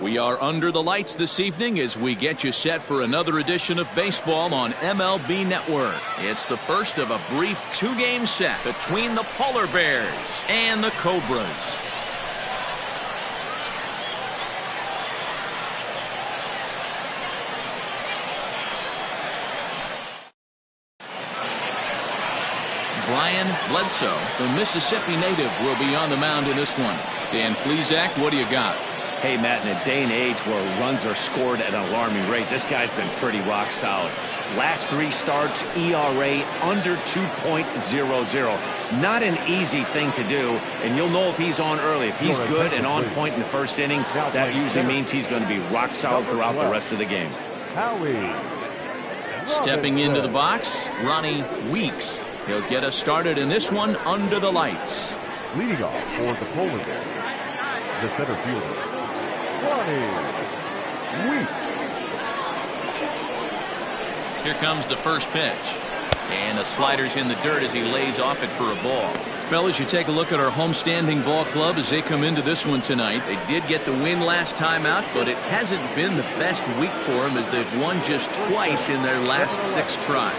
We are under the lights this evening as we get you set for another edition of baseball on MLB Network. It's the first of a brief two-game set between the Polar Bears and the Cobras. Brian Bledsoe, the Mississippi native, will be on the mound in this one. Dan Plesac, what do you got? Hey, Matt, in a day and age where runs are scored at an alarming rate, this guy's been pretty rock solid. Last 3 starts, ERA under 2.00. Not an easy thing to do, and you'll know if he's on early. If he's good and on point in the first inning, that usually means he's going to be rock solid throughout the rest of the game. Stepping into the box, Ronnie Weeks. He'll get us started in this one under the lights. Leading off for the Polar Bears, the center fielder, Ronnie Weeks. Here comes the first pitch. And the slider's in the dirt as he lays off it for a ball. Fellas, you take a look at our homestanding ball club as they come into this one tonight. They did get the win last time out, but it hasn't been the best week for them as they've won just twice in their last 6 tries.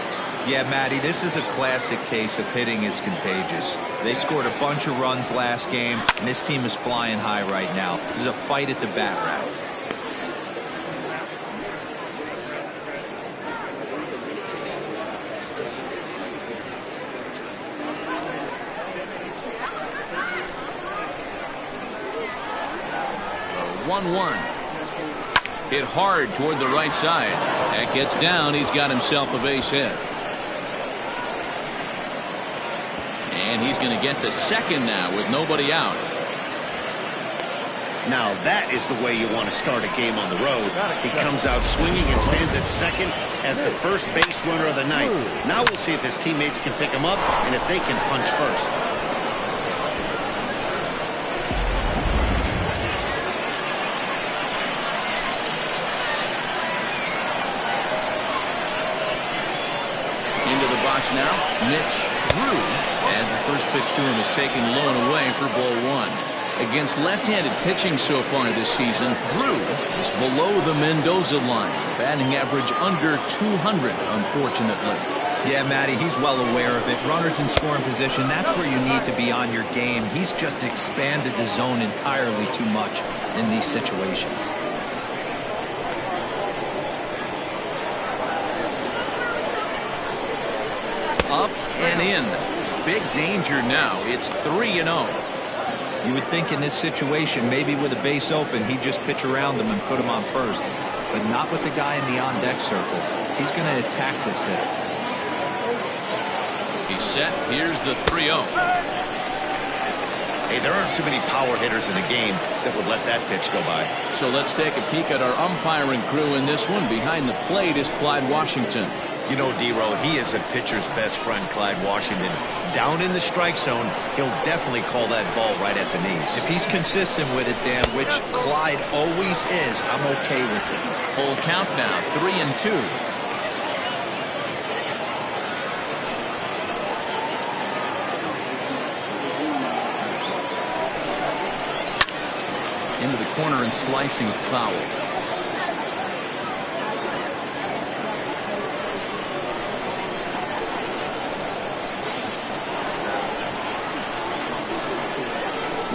Yeah, Matty, this is a classic case of hitting is contagious. They scored a bunch of runs last game, and this team is flying high right now. There's a fight at the bat route. The 1-1. Hit hard toward the right side. That gets down. He's got himself a base hit. And he's going to get to second now with nobody out. Now that is the way you want to start a game on the road. He comes out swinging and stands at second as the first base runner of the night. Now we'll see if his teammates can pick him up and if they can punch first. Into the box now, Mitch Drew, as the first pitch to him is taken low and away for ball 1. Against left-handed pitching so far this season, Drew is below the Mendoza line. Batting average under 200, unfortunately. Yeah, Matty, he's well aware of it. Runners in scoring position, that's where you need to be on your game. He's just expanded the zone entirely too much in these situations. Up and in. Big danger now. It's 3-0. You would think in this situation, maybe with a base open, he'd just pitch around him and put him on first. But not with the guy in the on-deck circle. He's going to attack this hit. He's set. Here's the 3-0. Hey, there aren't too many power hitters in the game that would let that pitch go by. So let's take a peek at our umpiring crew in this one. Behind the plate is Clyde Washington. You know, D-Row, he is a pitcher's best friend, Clyde Washington. Down in the strike zone, he'll definitely call that ball right at the knees. If he's consistent with it, Dan, which Clyde always is, I'm okay with it. Full count now, 3-2. Into the corner and slicing foul.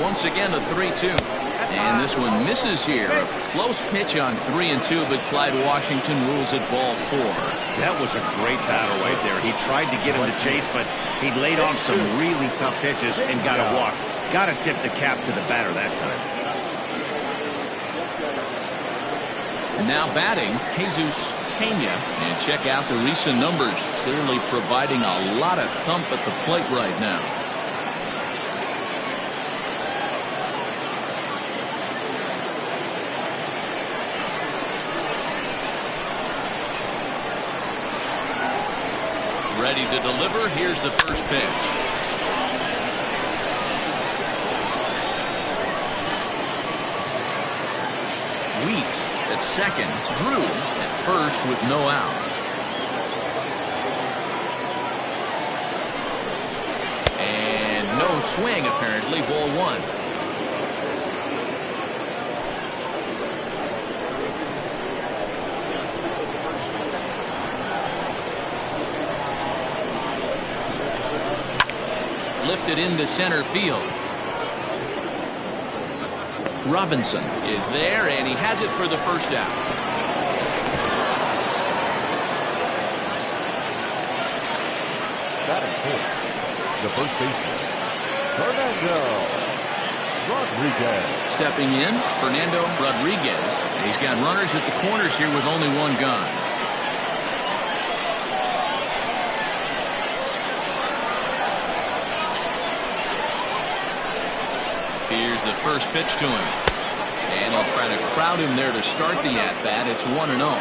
Once again, a 3-2. And this one misses here. A close pitch on 3-2, but Clyde Washington rules it ball 4. That was a great battle right there. He tried to get him to chase, but he laid off some really tough pitches and got a walk. Got to tip the cap to the batter that time. And now batting, Jesus Pena. And check out the recent numbers. Clearly providing a lot of thump at the plate right now. Ready to deliver. Here's the first pitch. Weeks at second. Drew at first with no outs. And no swing apparently. Ball 1. Lifted into center field. Robinson is there, and he has it for the first out. Batting fourth, the first baseman, Fernando Rodriguez. Stepping in, Fernando Rodriguez. He's got runners at the corners here with only one gone. Here's the first pitch to him. And he'll try to crowd him there to start the at-bat. It's 1-0.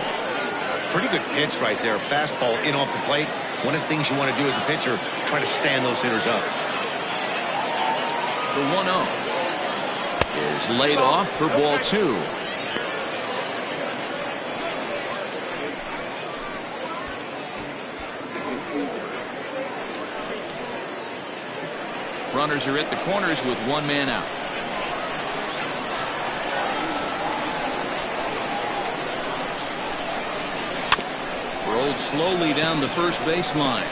Pretty good pitch right there. Fastball in off the plate. One of the things you want to do as a pitcher, try to stand those hitters up. The 1-0 is laid off for ball 2. Runners are at the corners with one man out. Rolled slowly down the first baseline.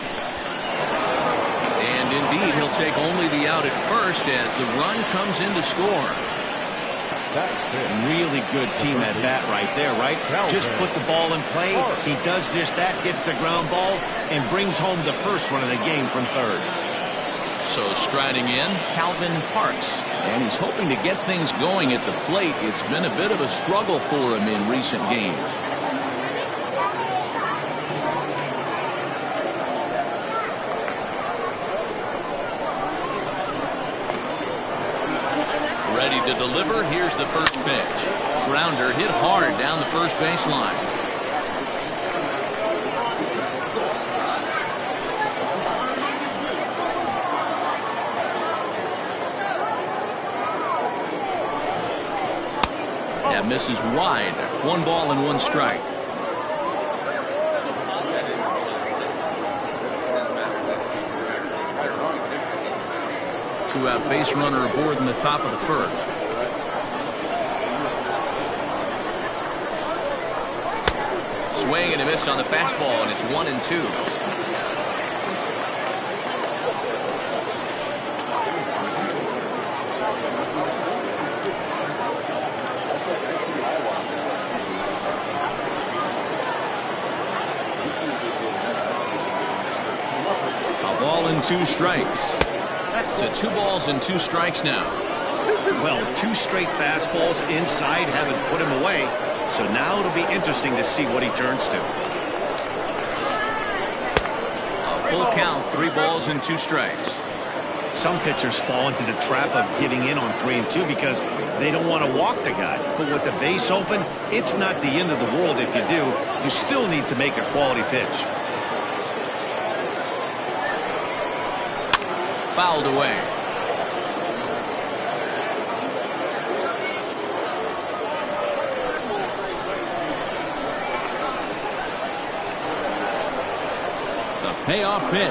And indeed, he'll take only the out at first as the run comes in to score. Really good team at bat right there, right? Just put the ball in play. He does just that, gets the ground ball, and brings home the first run of the game from third. So striding in, Calvin Parks. And he's hoping to get things going at the plate. It's been a bit of a struggle for him in recent games. Ready to deliver. Here's the first pitch. Grounder hit hard down the first baseline. That misses wide. 1 ball and 1 strike. Two-out base runner aboard in the top of the first. Swing and a miss on the fastball, and it's 1-2. A ball and 2 strikes. To 2 balls and 2 strikes now. Well, 2 straight fastballs inside haven't put him away. So now it'll be interesting to see what he turns to. A full count, 3 balls and 2 strikes. Some pitchers fall into the trap of giving in on 3 and 2 because they don't want to walk the guy. But with the base open, it's not the end of the world if you do. You still need to make a quality pitch. Fouled away. The payoff pitch.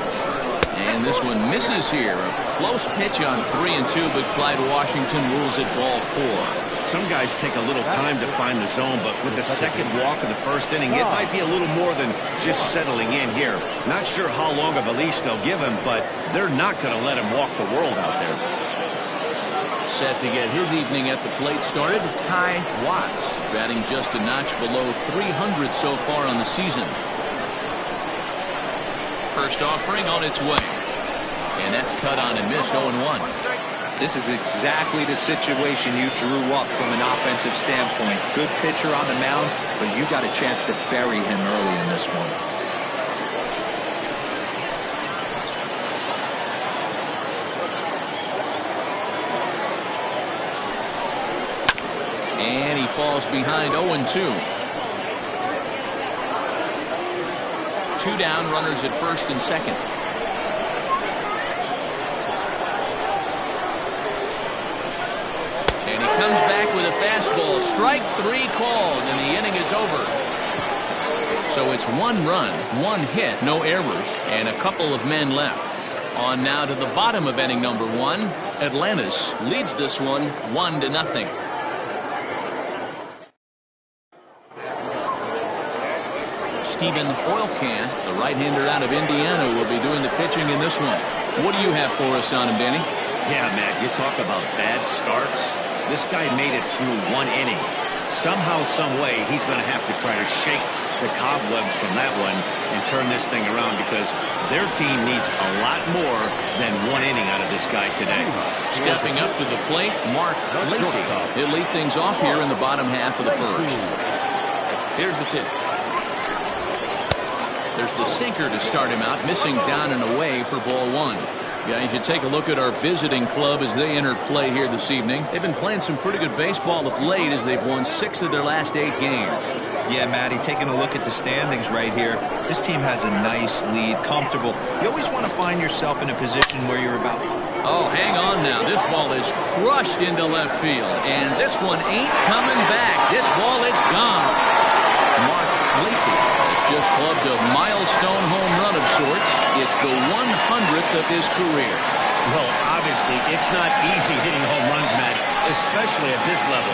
And this one misses here. A close pitch on 3 and 2, but Clyde Washington rules it ball 4. Some guys take a little time to find the zone, but with the second walk of the first inning, it might be a little more than just settling in here. Not sure how long of a leash they'll give him, but they're not going to let him walk the world out there. Set to get his evening at the plate started, Ty Watts, batting just a notch below 300 so far on the season. First offering on its way. And that's cut on and missed. 0-1. This is exactly the situation you drew up from an offensive standpoint. Good pitcher on the mound, but you got a chance to bury him early in this one. And he falls behind. 0-2. 2 down, runners at first and second. And he comes back with a fastball. Strike 3 called, and the inning is over. So it's 1 run, 1 hit, no errors, and a couple of men left. On now to the bottom of inning number 1. Atlantis leads this one 1-0. Stephen Oilcan, the right-hander out of Indiana, will be doing the pitching in this one. What do you have for us on him, Danny? Yeah, Matt, you talk about bad starts. This guy made it through one inning. Somehow, some way, he's going to have to try to shake the cobwebs from that one and turn this thing around, because their team needs a lot more than one inning out of this guy today. Stepping up to the plate, Mark Lacey. He'll lead things off here in the bottom half of the first. Here's the pitch. There's the sinker to start him out, missing down and away for ball one. Guys, you take a look at our visiting club as they enter play here this evening. They've been playing some pretty good baseball of late as they've won 6 of their last 8 games. Yeah, Matty, taking a look at the standings right here, this team has a nice lead, comfortable. You always want to find yourself in a position where you're about... Oh, hang on now. This ball is crushed into left field, and this one ain't coming back. This ball is gone. Mark Lacey has just clubbed a milestone home run of sorts. It's the 100th of his career. Well, obviously, it's not easy hitting home runs, Matt, especially at this level.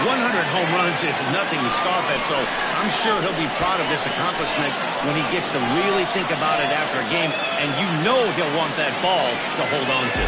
100 home runs is nothing to scoff at, so I'm sure he'll be proud of this accomplishment when he gets to really think about it after a game, and you know he'll want that ball to hold on to.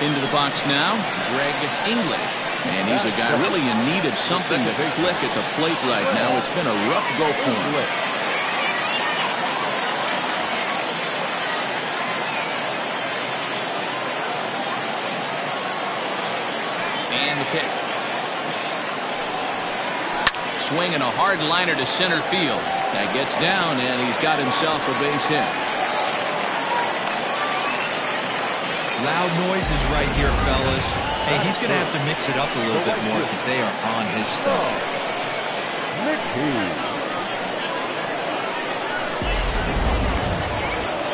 Into the box now, Greg English. And he's a guy really in need of something to click at the plate right now. It's been a rough go for him. And the pitch. Swinging a hard liner to center field. That gets down, and he's got himself a base hit. Loud noises right here, fellas. Hey, he's going to have to mix it up a little bit more because they are on his stuff.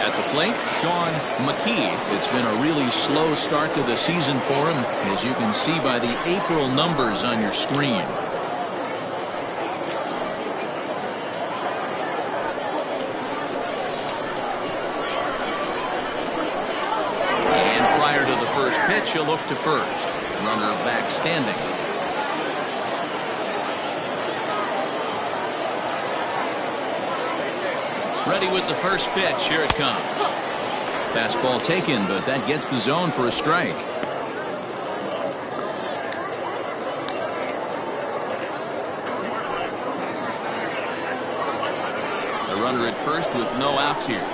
At the plate, Sean McKee. It's been a really slow start to the season for him, as you can see by the April numbers on your screen. First pitch, he'll look to first. Runner back standing. Ready with the first pitch. Here it comes. Fastball taken, but that gets the zone for a strike. The runner at first with no outs here.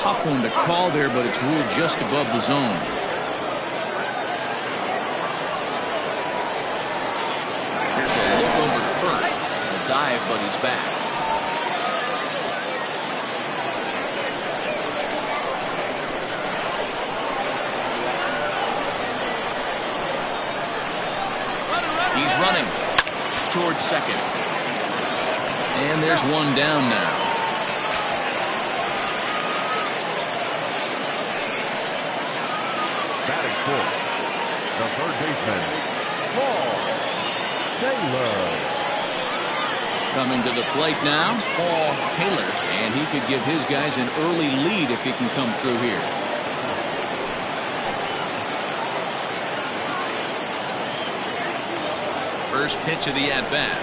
Tough one to call there, but it's ruled just above the zone. Here's a look over to first. A dive, but he's back. He's running towards second. And there's one down now. Batting fourth, the third baseman, Paul Taylor. Coming to the plate now, Paul Taylor, and he could give his guys an early lead if he can come through here. First pitch of the at-bat.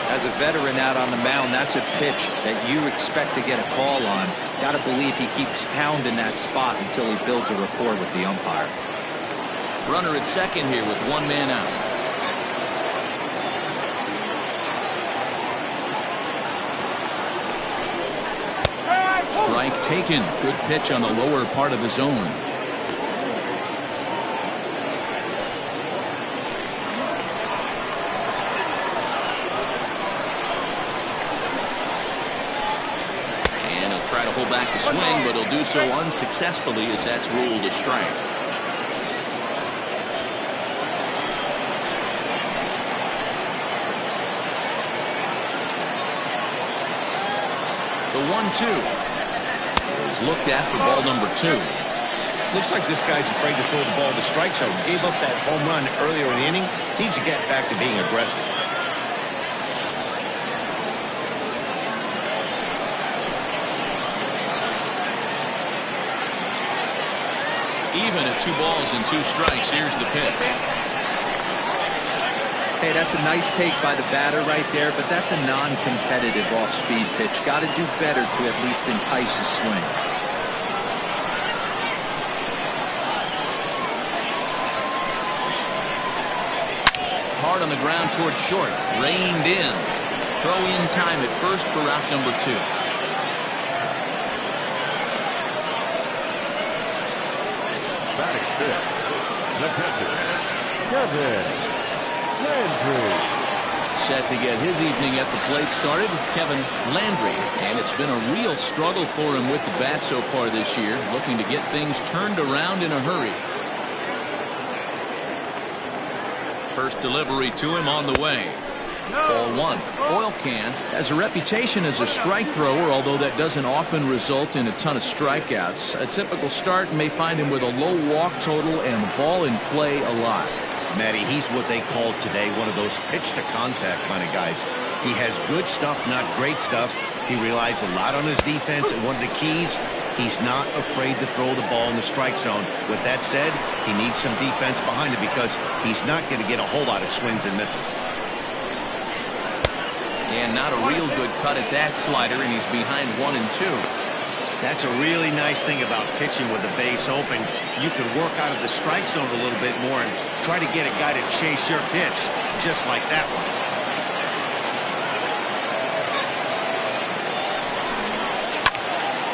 As a veteran out on the mound, that's a pitch that you expect to get a call on. Got to believe he keeps pounding that spot until he builds a rapport with the umpire. Runner at second here with one man out. Strike taken. Good pitch on the lower part of the zone. Pull back the swing, but he'll do so unsuccessfully as that's ruled a strike. The 1-2 is looked at for ball number 2. Looks like this guy's afraid to throw the ball to strike zone. Gave up that home run earlier in the inning. Needs to get back to being aggressive. Even at 2 balls and 2 strikes. Here's the pitch. Hey, that's a nice take by the batter right there, but that's a non-competitive off-speed pitch. Got to do better to at least entice a swing. Hard on the ground towards short. Reined in. Throw in time at first for route number 2. Batting fifth, the catcher, Kevin Landry. Set to get his evening at the plate started, Kevin Landry. And it's been a real struggle for him with the bat so far this year, looking to get things turned around in a hurry. First delivery to him on the way. Ball 1. Oil Can has a reputation as a strike thrower, although that doesn't often result in a ton of strikeouts. A typical start may find him with a low walk total and the ball in play a lot. Matty, he's what they call today one of those pitch-to-contact kind of guys. He has good stuff, not great stuff. He relies a lot on his defense, and one of the keys, he's not afraid to throw the ball in the strike zone. With that said, he needs some defense behind him because he's not going to get a whole lot of swings and misses. And not a real good cut at that slider, and he's behind 1 and 2. That's a really nice thing about pitching with the base open. You can work out of the strike zone a little bit more and try to get a guy to chase your pitch, just like that one.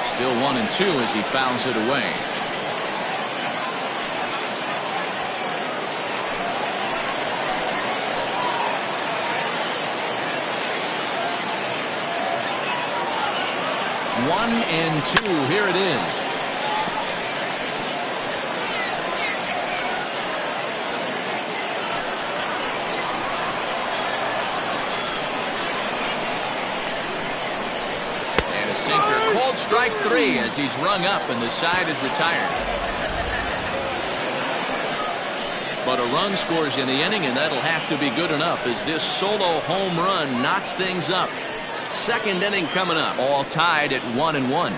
Still 1 and 2 as he fouls it away. One and 2. Here it is. And a sinker. Called strike 3 as he's rung up and the side is retired. But a run scores in the inning, and that'll have to be good enough as this solo home run knocks things up. Second inning coming up, all tied at 1 and 1.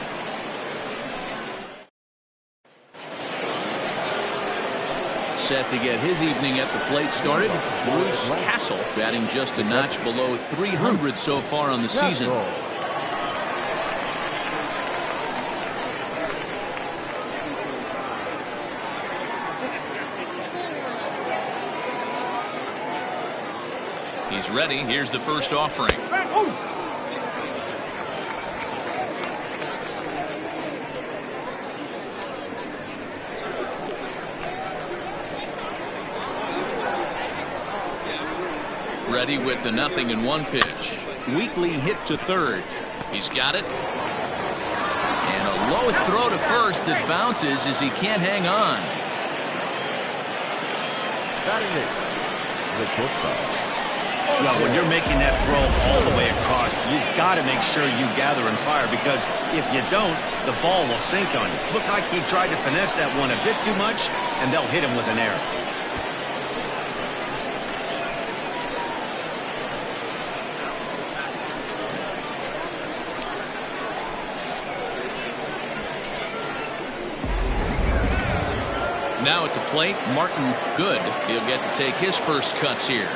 Set to get his evening at the plate started, Bruce Castle, batting just a notch below 300 so far on the season. He's ready. Here's the first offering. Ready with the 0-1 pitch. Weakly hit to third. He's got it. And a low throw to first that bounces as he can't hang on. Well, when you're making that throw all the way across, you've got to make sure you gather and fire, because if you don't, the ball will sink on you. Look like he tried to finesse that one a bit too much, and they'll hit him with an error. Now at the plate, Martin Good. He'll get to take his first cuts here.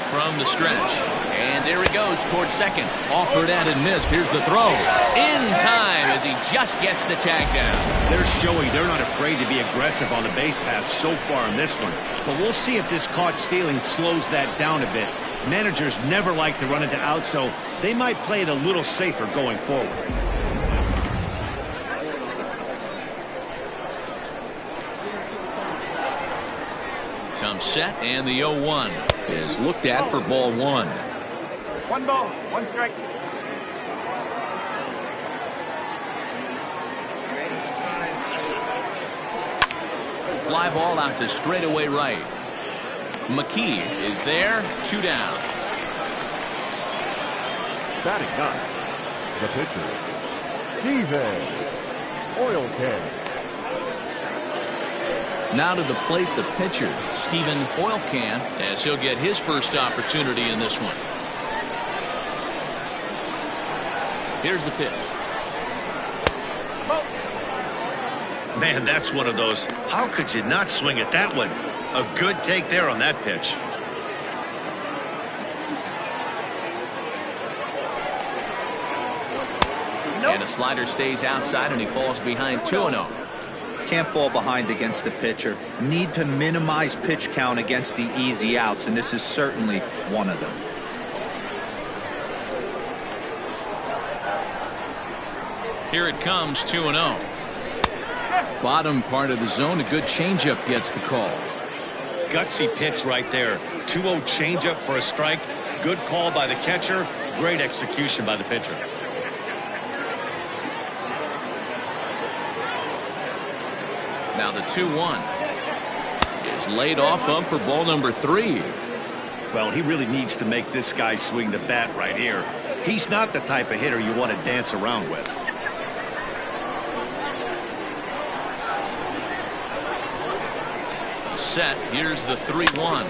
From the stretch. And there he goes towards second. Offered at and missed. Here's the throw. In time as he just gets the tag down. They're showing they're not afraid to be aggressive on the base paths so far in this one. But we'll see if this caught stealing slows that down a bit. Managers never like to run into outs, so they might play it a little safer going forward. Comes set, and the 0-1 is looked at for ball 1. 1 ball, 1 strike. Fly ball out to straightaway right. McKee is there, 2 down. Batting ninth, the pitcher, Steven Oil Can. Now to the plate, the pitcher, Stephen Oilcan, as he'll get his first opportunity in this one. Here's the pitch. Man, that's one of those. How could you not swing at that one? A good take there on that pitch. And a slider stays outside, and he falls behind 2-0. Can't fall behind against the pitcher. Need to minimize pitch count against the easy outs, and this is certainly one of them. Here it comes, 2-0. Bottom part of the zone, a good changeup gets the call. Gutsy pitch right there. 2-0 changeup for a strike. Good call by the catcher. Great execution by the pitcher. Now the 2-1 is laid off of for ball number 3. Well, he really needs to make this guy swing the bat right here. He's not the type of hitter you want to dance around with. Set. Here's the 3-1.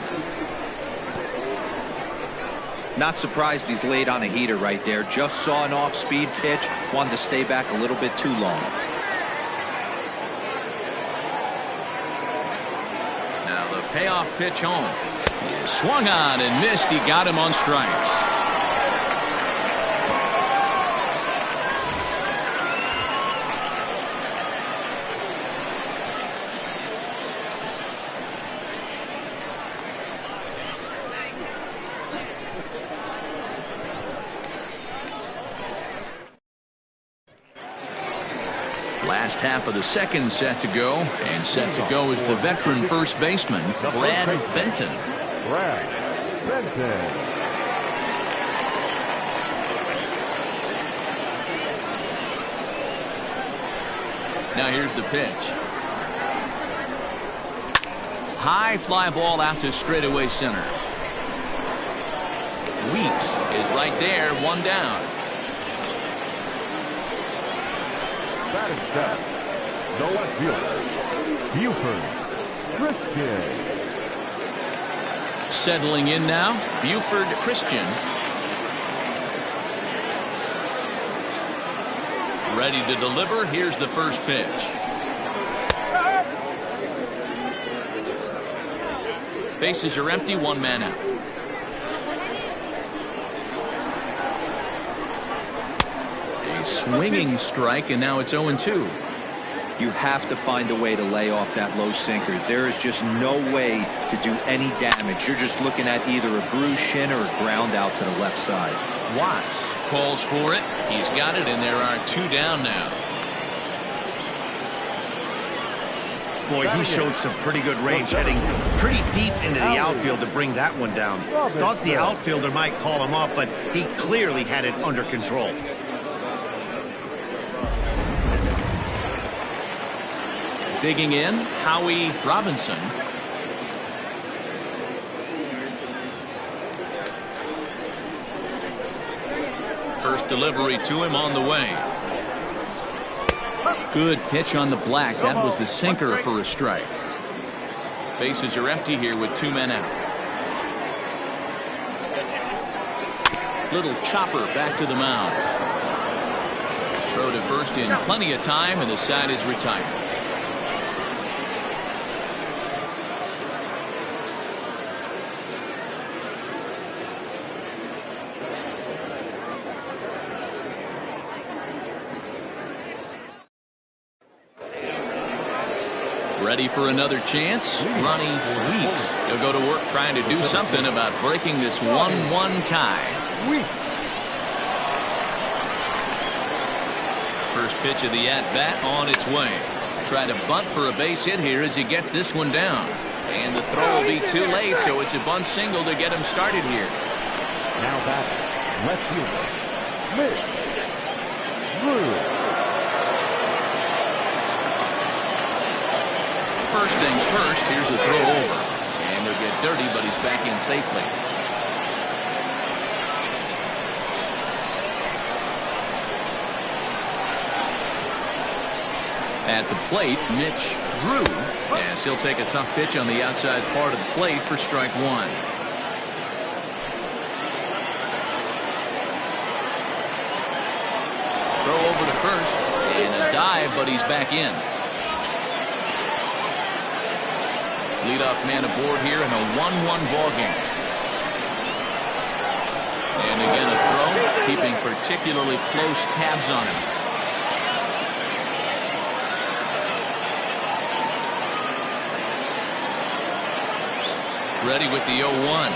Not surprised he's laid on a heater right there. Just saw an off-speed pitch. Wanted to stay back a little bit too long. Now the payoff pitch home. He swung on and missed. He got him on strikes. Last half of the second set to go, and set to go is the veteran first baseman, Brad Benton. Brad Benton. Now here's the pitch. High fly ball out to straightaway center. Weeks is right there, 1 down. Batting seventh, the left fielder, Buford Christian. Settling in now, Buford Christian. Ready to deliver. Here's the first pitch. Bases are empty, 1 man out. A swinging strike, and now it's 0-2. You have to find a way to lay off that low sinker. There is just no way to do any damage. You're just looking at either a bruised shin or a ground out to the left side. Watts calls for it. He's got it, and there are 2 down now. Boy, he showed some pretty good range, heading pretty deep into the outfield to bring that one down. Thought the outfielder might call him up, but he clearly had it under control. Digging in, Howie Robinson. First delivery to him on the way. Good pitch on the black. That was the sinker for a strike. Bases are empty here with 2 men out. Little chopper back to the mound. Throw to first in plenty of time, and the side is retired. Ready for another chance? Ronnie Weeks. He'll go to work trying to do something about breaking this 1-1 tie. First pitch of the at-bat on its way. Try to bunt for a base hit here as he gets this one down. And the throw will be too late, so it's a bunt single to get him started here. Now back, left fielder, Smith. Drew. First things first, here's a throw over. And He'll get dirty, but he's back in safely. At the plate, Mitch Drew, as he'll take a tough pitch on the outside part of the plate for strike one. Throw over to first, and a dive, but he's back in. Leadoff man aboard here in a 1-1 ball game. And again a throw, keeping particularly close tabs on him. Ready with the 0-1.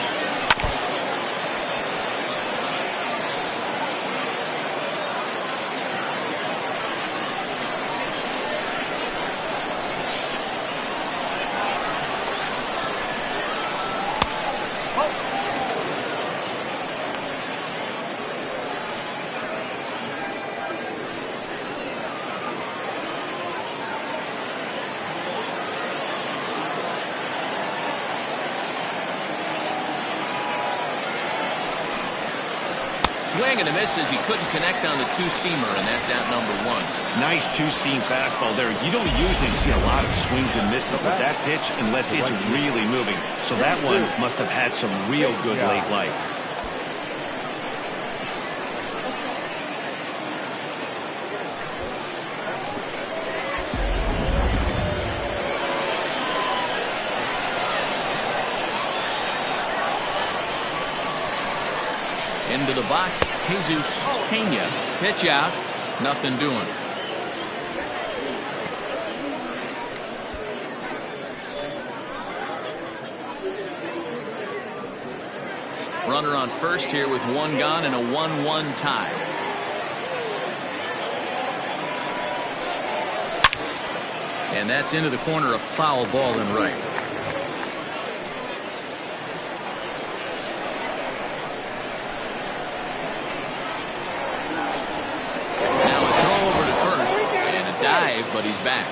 Swing and a miss as he couldn't connect on the two-seamer, and that's out number one. Nice two-seam fastball there. You don't usually see a lot of swings and misses with that pitch unless it's really moving. So that one must have had some real good late life. Into the box, Jesus Pena. Pitch out, nothing doing. Runner on first here with one gone and a 1-1 tie. And that's into the corner, a foul ball in right. But he's back.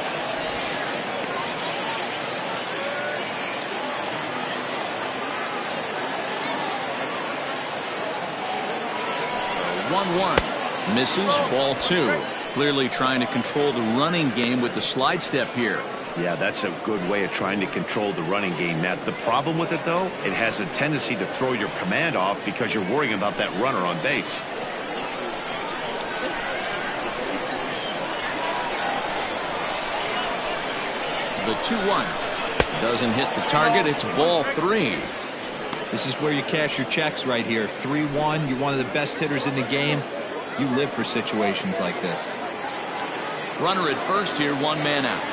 The 1-1 misses, ball two. Clearly trying to control the running game with the slide step here. Yeah, that's a good way of trying to control the running game, Matt. The problem with it, though, it has a tendency to throw your command off because you're worrying about that runner on base. The 2-1 doesn't hit the target. It's ball three. This is where you cash your checks right here. 3-1. You're one of the best hitters in the game. You live for situations like this. Runner at first here, one man out.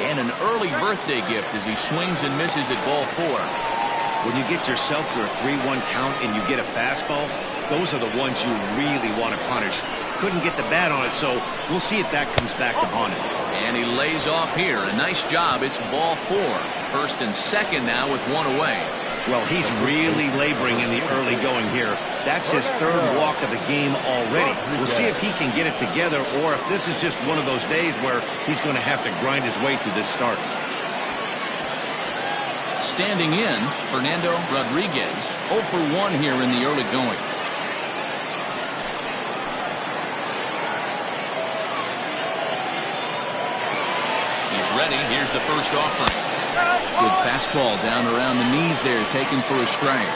And an early birthday gift as he swings and misses at ball four. When you get yourself to a 3-1 count and you get a fastball, those are the ones you really want to punish. Couldn't get the bat on it, so we'll see if that comes back to haunt him. And he lays off here. A nice job. It's ball four. First and second now with one away. Well, he's really laboring in the early going here. That's his third walk of the game already. We'll see if he can get it together or if this is just one of those days where he's going to have to grind his way through this start. Standing in, Fernando Rodriguez, 0 for 1 here in the early going. Ready. Here's the first offering. Good fastball down around the knees there, taken for a strike.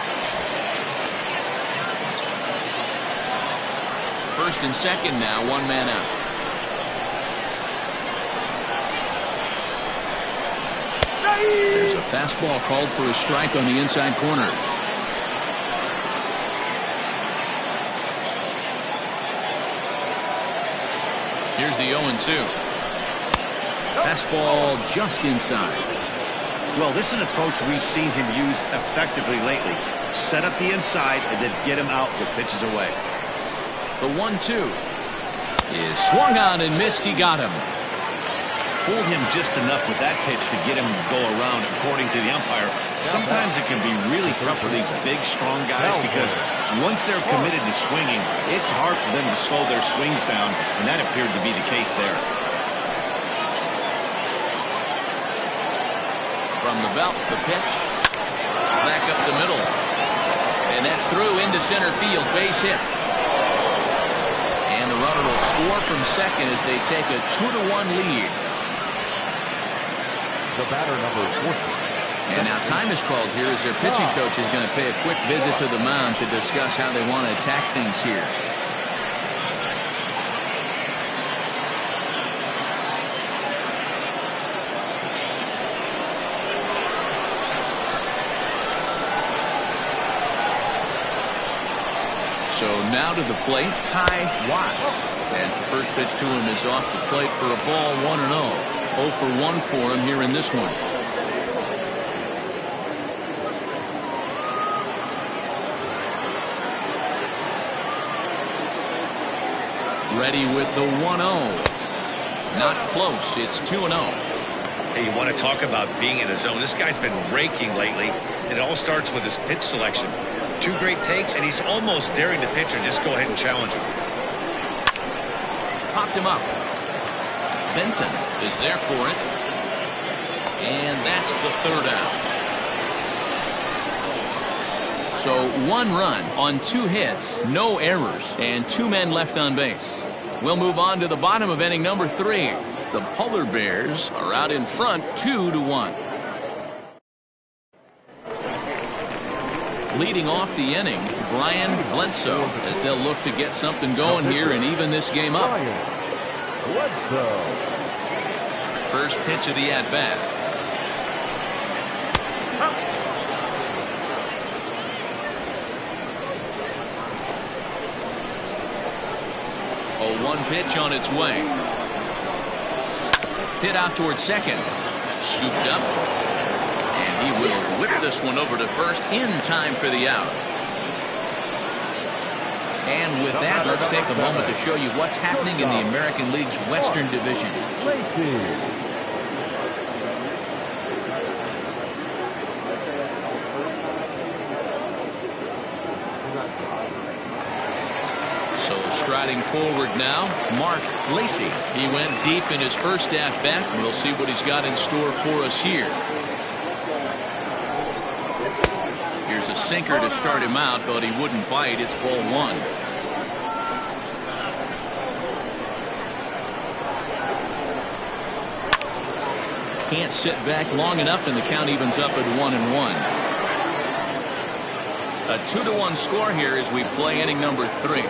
First and second now, one man out. There's a fastball called for a strike on the inside corner. Here's the 0-2. Fastball just inside. Well, this is an approach we've seen him use effectively lately. Set up the inside and then get him out with pitches away. The 1-2 is swung on and missed. He got him. Fooled him just enough with that pitch to get him to go around, according to the umpire. Sometimes it can be really tough for these big, strong guys because once they're committed to swinging, it's hard for them to slow their swings down, and that appeared to be the case there. From the belt, the pitch. Back up the middle. And that's through into center field. Base hit. And the runner will score from second as they take a 2-1 lead. The batter, number 14. And now time is called here as their pitching coach is going to pay a quick visit to the mound to discuss how they want to attack things here. So now to the plate, Ty Watts. As the first pitch to him is off the plate for a ball, 1-0. 0 for 1 for him here in this one. Ready with the 1-0. Not close. It's 2-0. Hey, you want to talk about being in the zone? This guy's been raking lately. It all starts with his pitch selection. 2 great takes, and he's almost daring the pitcher. Just go ahead and challenge him. Popped him up. Benton is there for it. And that's the 3rd out. So 1 run on 2 hits, no errors, and 2 men left on base. We'll move on to the bottom of inning number 3. The Polar Bears are out in front 2-1. Leading off the inning, Brian Bledsoe, as they'll look to get something going here and even this game up. First pitch of the at-bat. A 1 pitch on its way. Hit out towards second. Scooped up. And he will whip this one over to first in time for the out. And with that, let's take a moment to show you what's happening in the American League's Western Division. So striding forward now, Mark Lacy. He went deep in his first at-bat. We'll see what he's got in store for us here. Here's a sinker to start him out, but he wouldn't bite. It's ball 1. Can't sit back long enough, and the count evens up at 1-1. A 2-1 score here as we play inning number 3.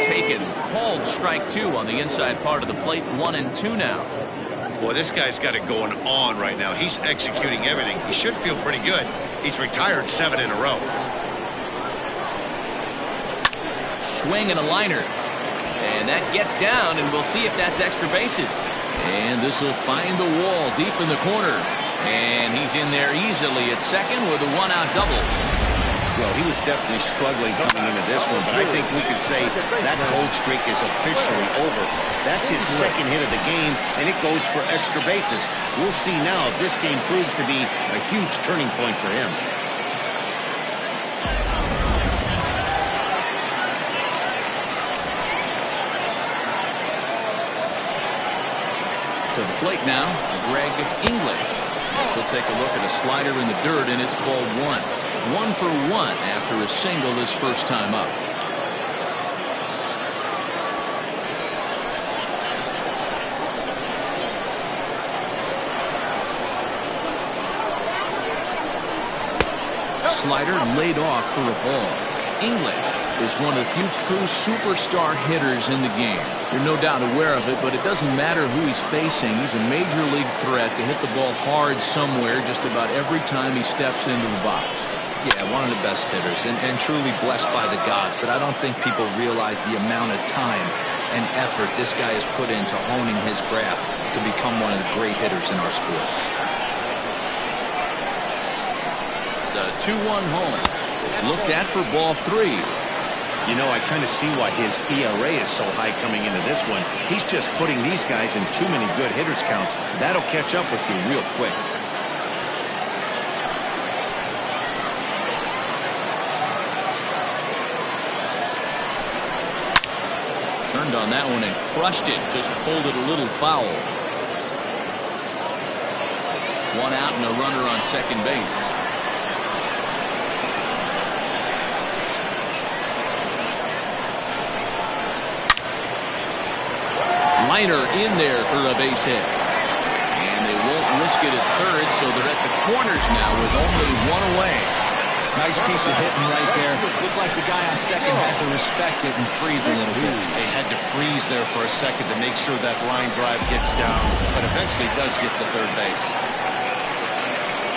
Taken, called strike 2 on the inside part of the plate. 1-2 now. Boy, this guy's got it going on right now. He's executing everything. He should feel pretty good. He's retired 7 in a row. Swing and a liner. And that gets down, and we'll see if that's extra bases. And this will find the wall deep in the corner. And he's in there easily at second with a 1-out double. Well, he was definitely struggling coming into this one, but I think we could say that cold streak is officially over. That's his second hit of the game, and it goes for extra bases. We'll see now if this game proves to be a huge turning point for him. To the plate now, Greg English. So we'll take a look at a slider in the dirt, and it's ball 1. 1 for 1 after a single this first time up. Slider laid off for a ball. English is one of the few true superstar hitters in the game. You're no doubt aware of it, but it doesn't matter who he's facing. He's a major league threat to hit the ball hard somewhere just about every time he steps into the box. Yeah, one of the best hitters and truly blessed by the gods, but I don't think people realize the amount of time and effort this guy has put into honing his craft to become one of the great hitters in our sport. The 2-1 home is looked at for ball 3. You know, I kind of see why his ERA is so high coming into this one. He's just putting these guys in too many good hitters counts. That'll catch up with you real quick. Turned on that one and crushed it. Just pulled it a little foul. One out and a runner on second base. Liner in there for a base hit. And they won't risk it at third, so they're at the corners now with only one away. Nice piece of hitting right there. Looked like the guy on second had to respect it and freeze a little bit. They had to freeze there for a second to make sure that line drive gets down, but eventually does get to third base.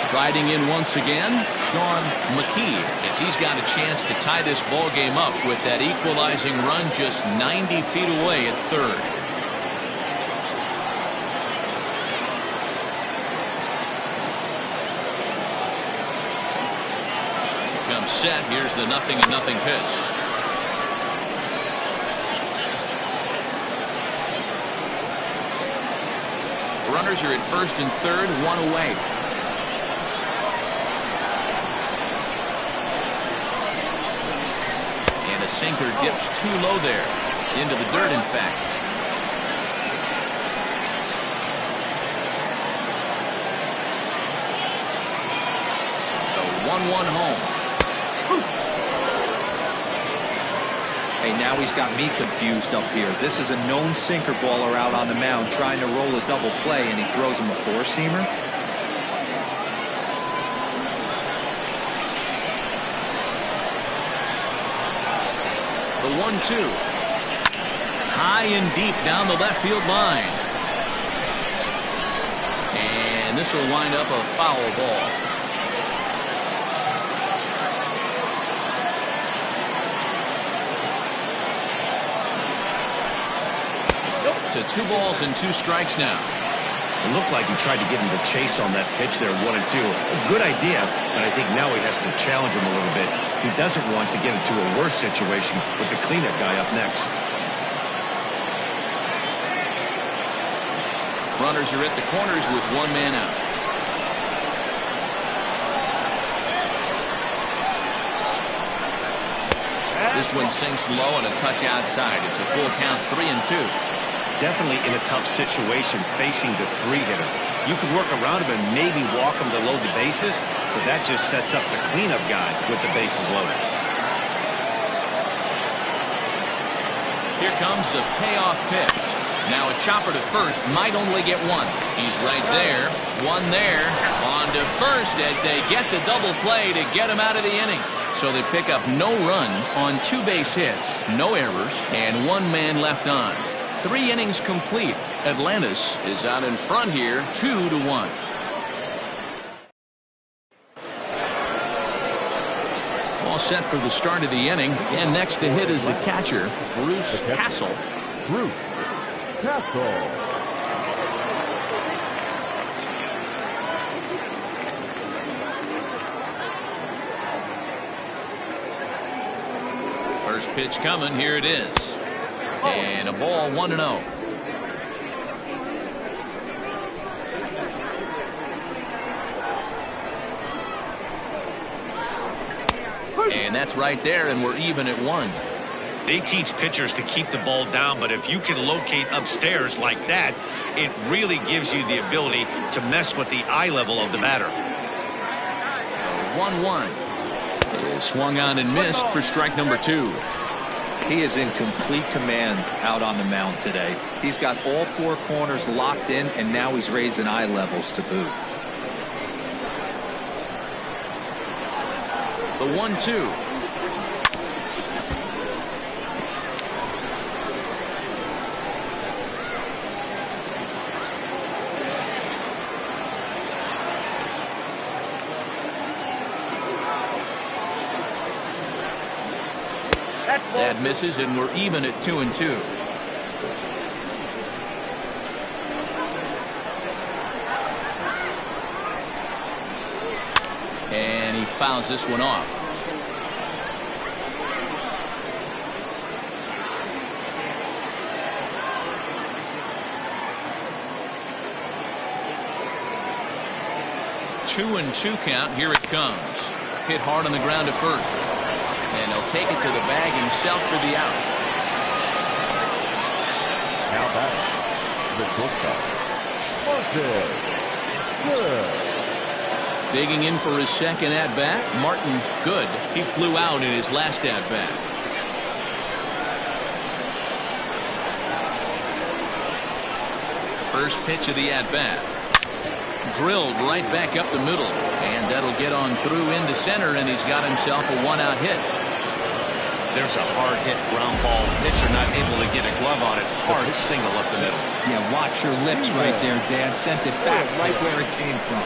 Striding in once again, Sean McKee, as he's got a chance to tie this ball game up with that equalizing run just 90 feet away at third. Comes set. Here's the 0-0 pitch. Runners are at first and third, one away. And a sinker dips too low there. Into the dirt, in fact. The 1-1 home. Hey, now he's got me confused up here. This is a known sinker baller out on the mound trying to roll a double play, and he throws him a four-seamer. The 1-2. High and deep down the left field line. And this will wind up a foul ball. To 2 balls and 2 strikes now. It looked like he tried to get him to chase on that pitch there, 1-2. A good idea, but I think now he has to challenge him a little bit. He doesn't want to get into a worse situation with the cleanup guy up next. Runners are at the corners with 1 man out. This one sinks low and a touch outside. It's a full count, 3-2. Definitely in a tough situation facing the 3-hitter. You can work around him and maybe walk him to load the bases, but that just sets up the cleanup guy with the bases loaded. Here comes the payoff pitch. Now a chopper to first might only get 1. He's right there. 1 there. On to first as they get the double play to get him out of the inning. So they pick up no runs on 2 base hits, no errors, and 1 man left on. 3 innings complete. Atlantis is out in front here, 2-1. All set for the start of the inning, and next to hit is the catcher, Bruce Castle. Bruce Castle. First pitch coming, here it is. And a ball, 1-0. And that's right there, and we're even at 1. They teach pitchers to keep the ball down, but if you can locate upstairs like that, it really gives you the ability to mess with the eye level of the batter. 1-1 is swung on and missed for strike number 2. He is in complete command out on the mound today. He's got all 4 corners locked in, and now he's raising eye levels to boot. The 1-2. That misses, and we're even at 2-2. And he fouls this one off. Two and 2 count. Here it comes. Hit hard on the ground to first. And he'll take it to the bag himself for the out. Now back, the shortstop, Marquez. Good. Digging in for his second at-bat, Martin Good. He flew out in his last at-bat. First pitch of the at-bat. Drilled right back up the middle. And that'll get on through into center, and he's got himself a one-out hit. There's a hard hit ground ball. Pitcher not able to get a glove on it. Hard single up the middle. Yeah, watch your lips right there, Dad. Sent it back right where it came from.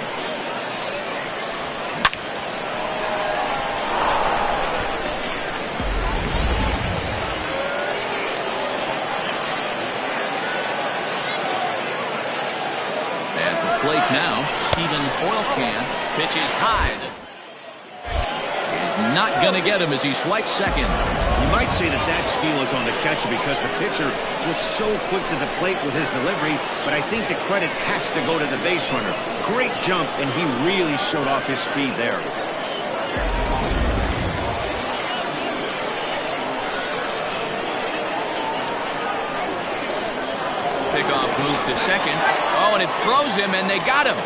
At the plate now, Stephen Oilcan pitches high. He's not going to get him as he swipes second. You might say that steal is on the catcher because the pitcher was so quick to the plate with his delivery, but I think the credit has to go to the base runner. Great jump, and he really showed off his speed there. Pickoff move to second. Oh, and it throws him, and they got him.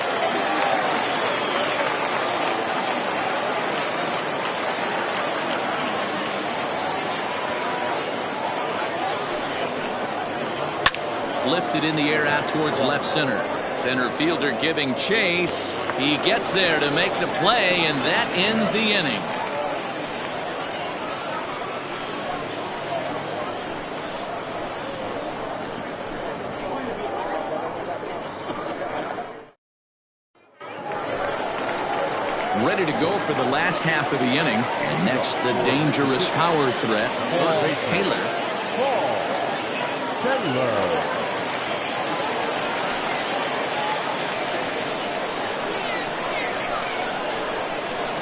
Lifted in the air out towards left center. Center fielder giving chase. He gets there to make the play, and that ends the inning. Ready to go for the last half of the inning. And next, the dangerous power threat, Taylor. Taylor.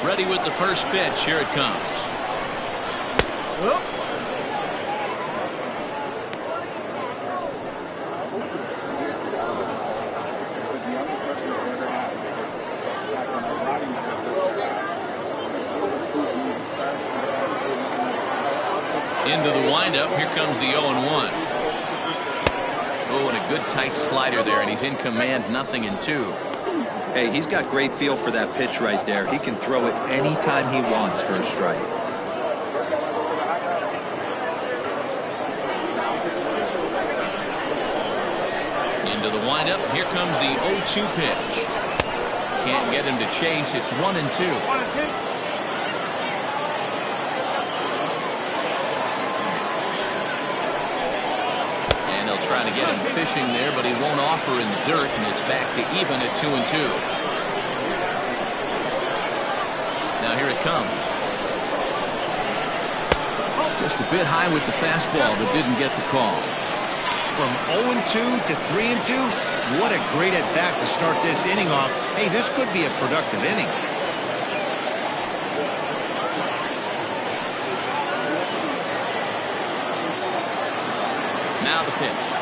Ready with the first pitch. Here it comes. Into the windup. Here comes the 0-1. Oh, and a good tight slider there, and he's in command, 0-2. Hey, he's got great feel for that pitch right there. He can throw it anytime he wants for a strike. Into the windup. Here comes the 0-2 pitch. Can't get him to chase. It's 1-2. Trying to get him fishing there, but he won't offer in the dirt, and it's back to even at 2-2. Now here it comes. Just a bit high with the fastball, but didn't get the call. From 0-2 to 3-2, what a great at-bat to start this inning off. Hey, this could be a productive inning. Now the pitch.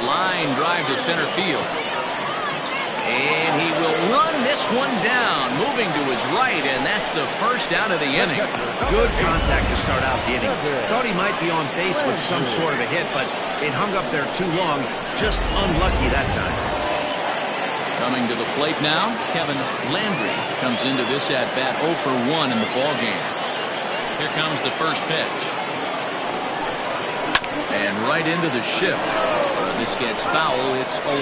Line drive to center field. And he will run this one down, moving to his right, and that's the first out of the inning. Good contact to start out the inning. Thought he might be on base with some sort of a hit, but it hung up there too long. Just unlucky that time. Coming to the plate now, Kevin Landry comes into this at-bat 0 for 1 in the ballgame. Here comes the first pitch. And right into the shift. This gets foul. It's 0-1.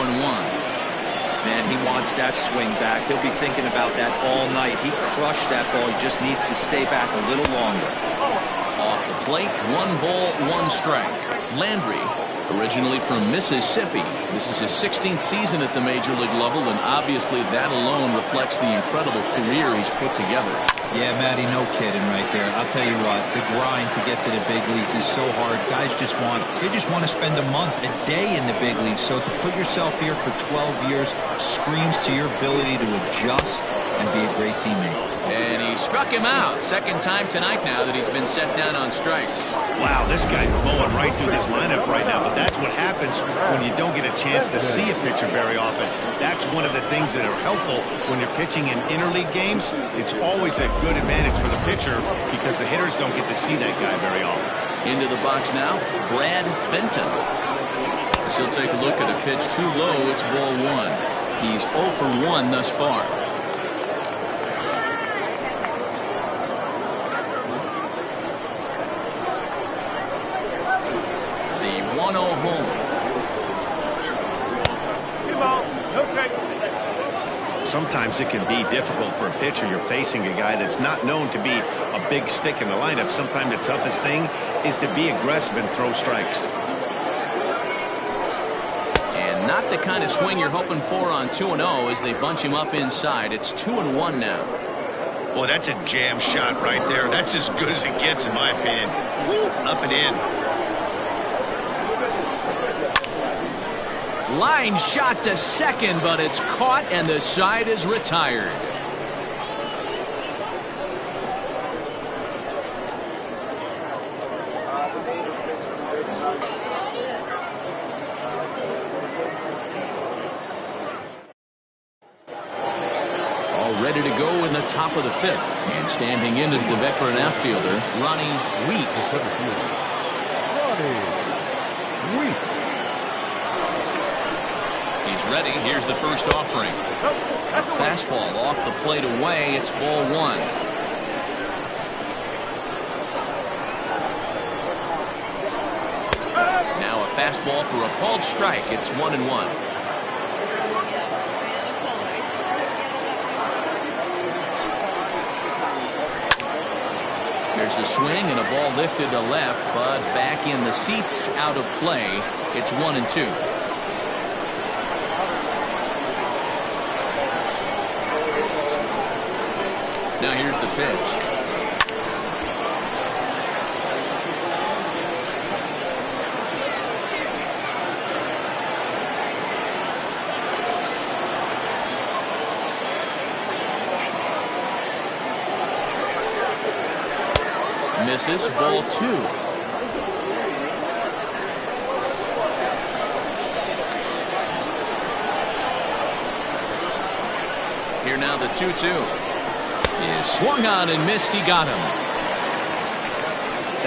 Man, he wants that swing back. He'll be thinking about that all night. He crushed that ball. He just needs to stay back a little longer. Off the plate, 1 ball, 1 strike. Landry, originally from Mississippi. This is his 16th season at the major league level, and obviously that alone reflects the incredible career he's put together. Yeah, Matty, no kidding right there. I'll tell you what, the grind to get to the big leagues is so hard. Guys just want to spend a month, a day in the big leagues. So to put yourself here for 12 years screams to your ability to adjust and be a great teammate. And he struck him out. Second time tonight now that he's been set down on strikes. Wow, this guy's blowing right through this lineup right now, but that's what happens when you don't get a chance to see a pitcher very often. That's one of the things that are helpful when you're pitching in interleague games. It's always a good advantage for the pitcher because the hitters don't get to see that guy very often. Into the box now, Brad Benton. So he'll take a look at a pitch too low. It's ball one. He's 0 for 1 thus far. The 1-0 home. Sometimes it can be difficult for a pitcher. You're facing a guy that's not known to be a big stick in the lineup. Sometimes the toughest thing is to be aggressive and throw strikes. And not the kind of swing you're hoping for on 2-0 as they bunch him up inside. It's 2-1 now. Boy, that's a jam shot right there. That's as good as it gets in my opinion. Woo, up and in. Line shot to second, but it's caught and the side is retired. All ready to go in the top of the fifth. And standing in is the veteran outfielder, Ronnie Weeks. Ronnie Weeks. He's ready. Here's the first offering. A fastball off the plate away. It's ball one. Now a fastball for a called strike. It's 1-1. There's a swing and a ball lifted to left, but back in the seats, out of play. It's 1-2. Now here's the pitch. Misses, ball two. Here now the 2-2. Is swung on and missed. He got him.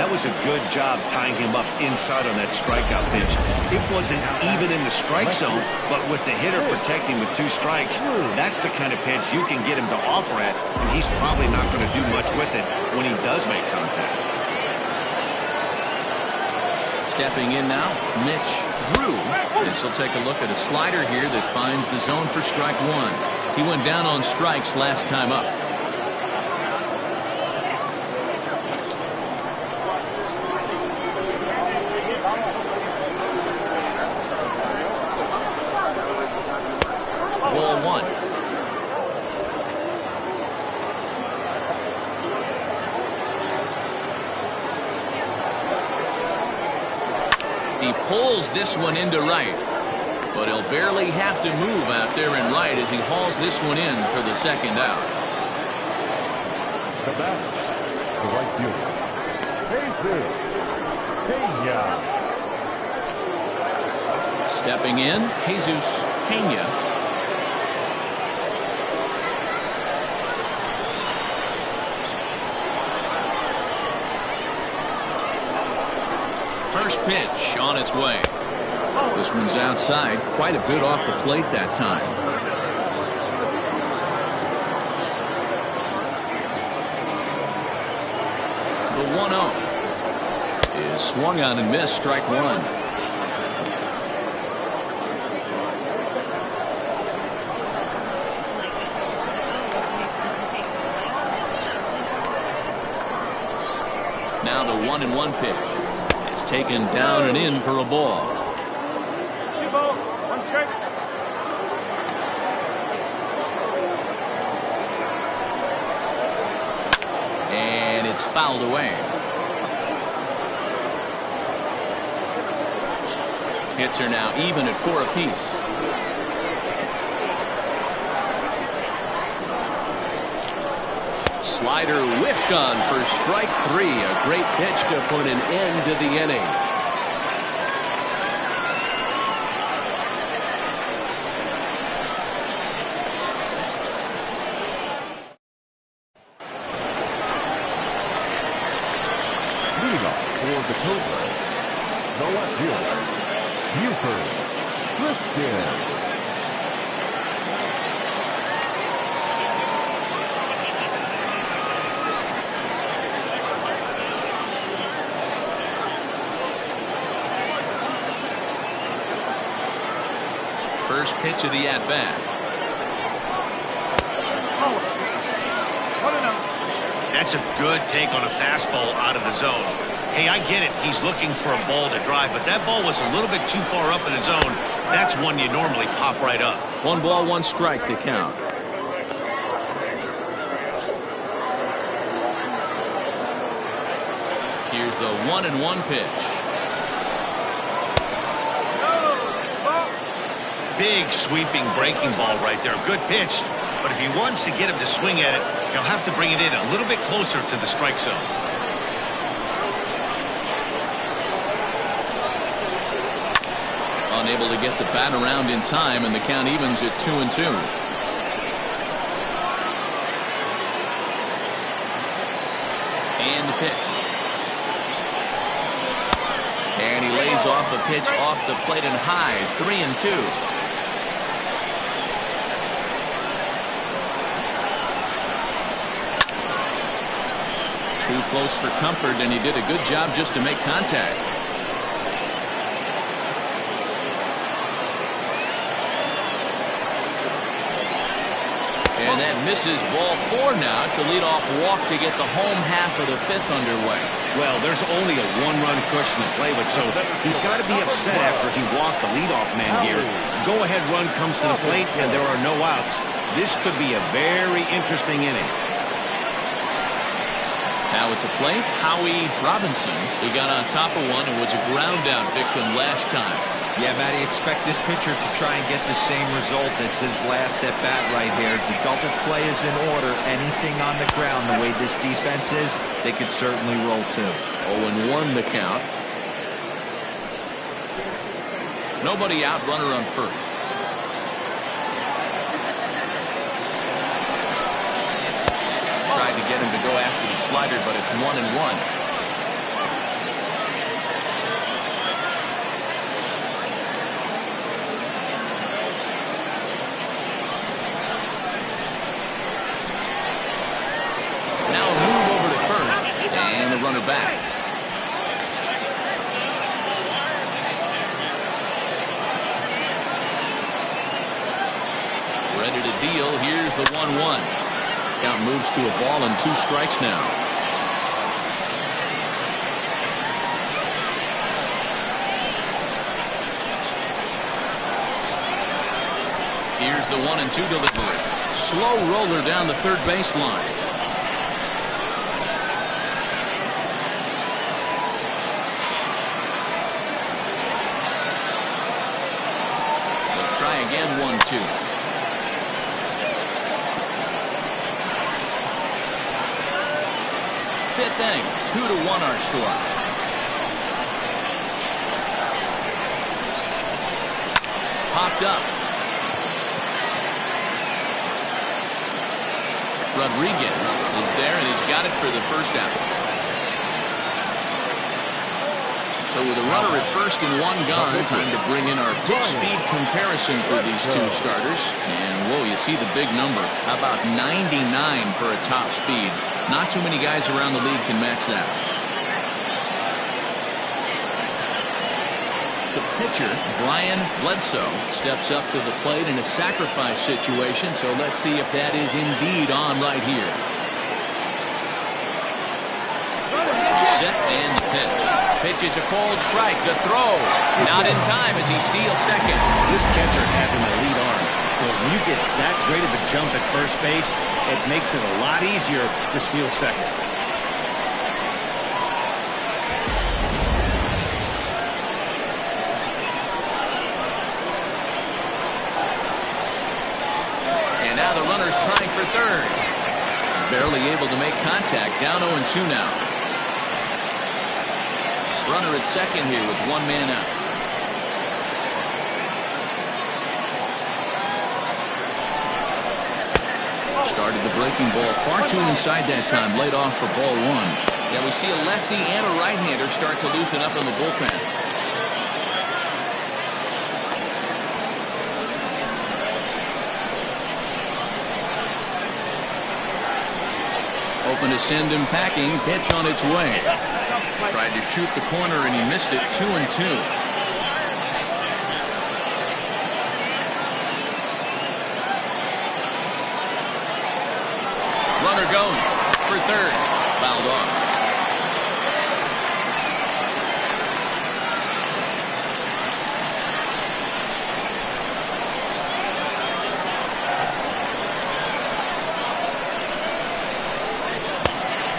That was a good job tying him up inside on that strikeout pitch. It wasn't even in the strike zone, but with the hitter protecting with 2 strikes, that's the kind of pitch you can get him to offer at, and he's probably not going to do much with it when he does make contact. Stepping in now, Mitch Drew. This will take a look at a slider here that finds the zone for strike one. He went down on strikes last time up. Ball one. He pulls this one into right, but he'll barely have to move out there in right as he hauls this one in for the second out. The batter, the right fielder, Pena. Stepping in, Jesus Pena. First pitch on its way. This one's outside, quite a bit off the plate that time. The 1-0 is swung on and missed, strike one. Now the 1-1 pitch. Taken down and in for a ball. 2 balls, 1 strike. And it's fouled away. Hits are now even at 4 apiece. slider whiffed on for strike 3. A great pitch to put an end to the inning. Leading off for the Cobras, the left fielder, Buford Kristen. First pitch of the at-bat. That's a good take on a fastball out of the zone. Hey, I get it. He's looking for a ball to drive, but that ball was a little bit too far up in the zone. That's one you normally pop right up. 1 ball, 1 strike to count. Here's the 1-1 pitch. Big sweeping breaking ball right there. Good pitch. But if he wants to get him to swing at it, he'll have to bring it in a little bit closer to the strike zone. Unable to get the bat around in time, and the count evens at 2-2. And the pitch. And he lays off a pitch off the plate and high. 3-2. Too close for comfort, and he did a good job just to make contact. And that misses. Ball 4 now. It's a leadoff walk to get the home half of the 5th underway. Well, there's only a 1-run cushion to play with, so he's got to be upset after he walked the leadoff man here. Go-ahead run comes to the plate, and there are no outs. This could be a very interesting inning. Now at the plate, Howie Robinson. He got on top of one and was a ground-out victim last time. Yeah, Matty, expect this pitcher to try and get the same result. It's his last at-bat right here. The double play is in order. Anything on the ground, the way this defense is, they could certainly roll too. 0-1 the count. Nobody out, runner on first. Tried to get him to go after the slider, but it's 1-1. Now a move over to first, and the runner back. Ready to deal. Here's the 1-1. Count moves to a ball and 2 strikes now. Here's the 1-2 delivery. Slow roller down the third baseline. They'll try again. 1-2. 5th inning, 2-1 our score. Popped up. Rodriguez is there, and he's got it for the first out. So with a runner at first and 1 gone, time to bring in our pitch speed comparison for these 2 starters. And whoa, you see the big number. How about 99 for a top speed? Not too many guys around the league can match that. The pitcher, Brian Bledsoe, steps up to the plate in a sacrifice situation, so let's see if that is indeed on right here. Set and the pitch. Pitch is a cold strike. The throw. Not in time as he steals second. This catcher has an elite arm. So when you get that great of a jump at first base, it makes it a lot easier to steal second. And now the runner's trying for third. Barely able to make contact. Down 0-2 now. Runner at second here with one man out. Started the breaking ball far too inside that time. Laid off for ball one. Yeah, we see a lefty and a right-hander start to loosen up in the bullpen. Open to send him packing. Pitch on its way. Tried to shoot the corner and he missed it. 2-2. Runner goes for third. Fouled off.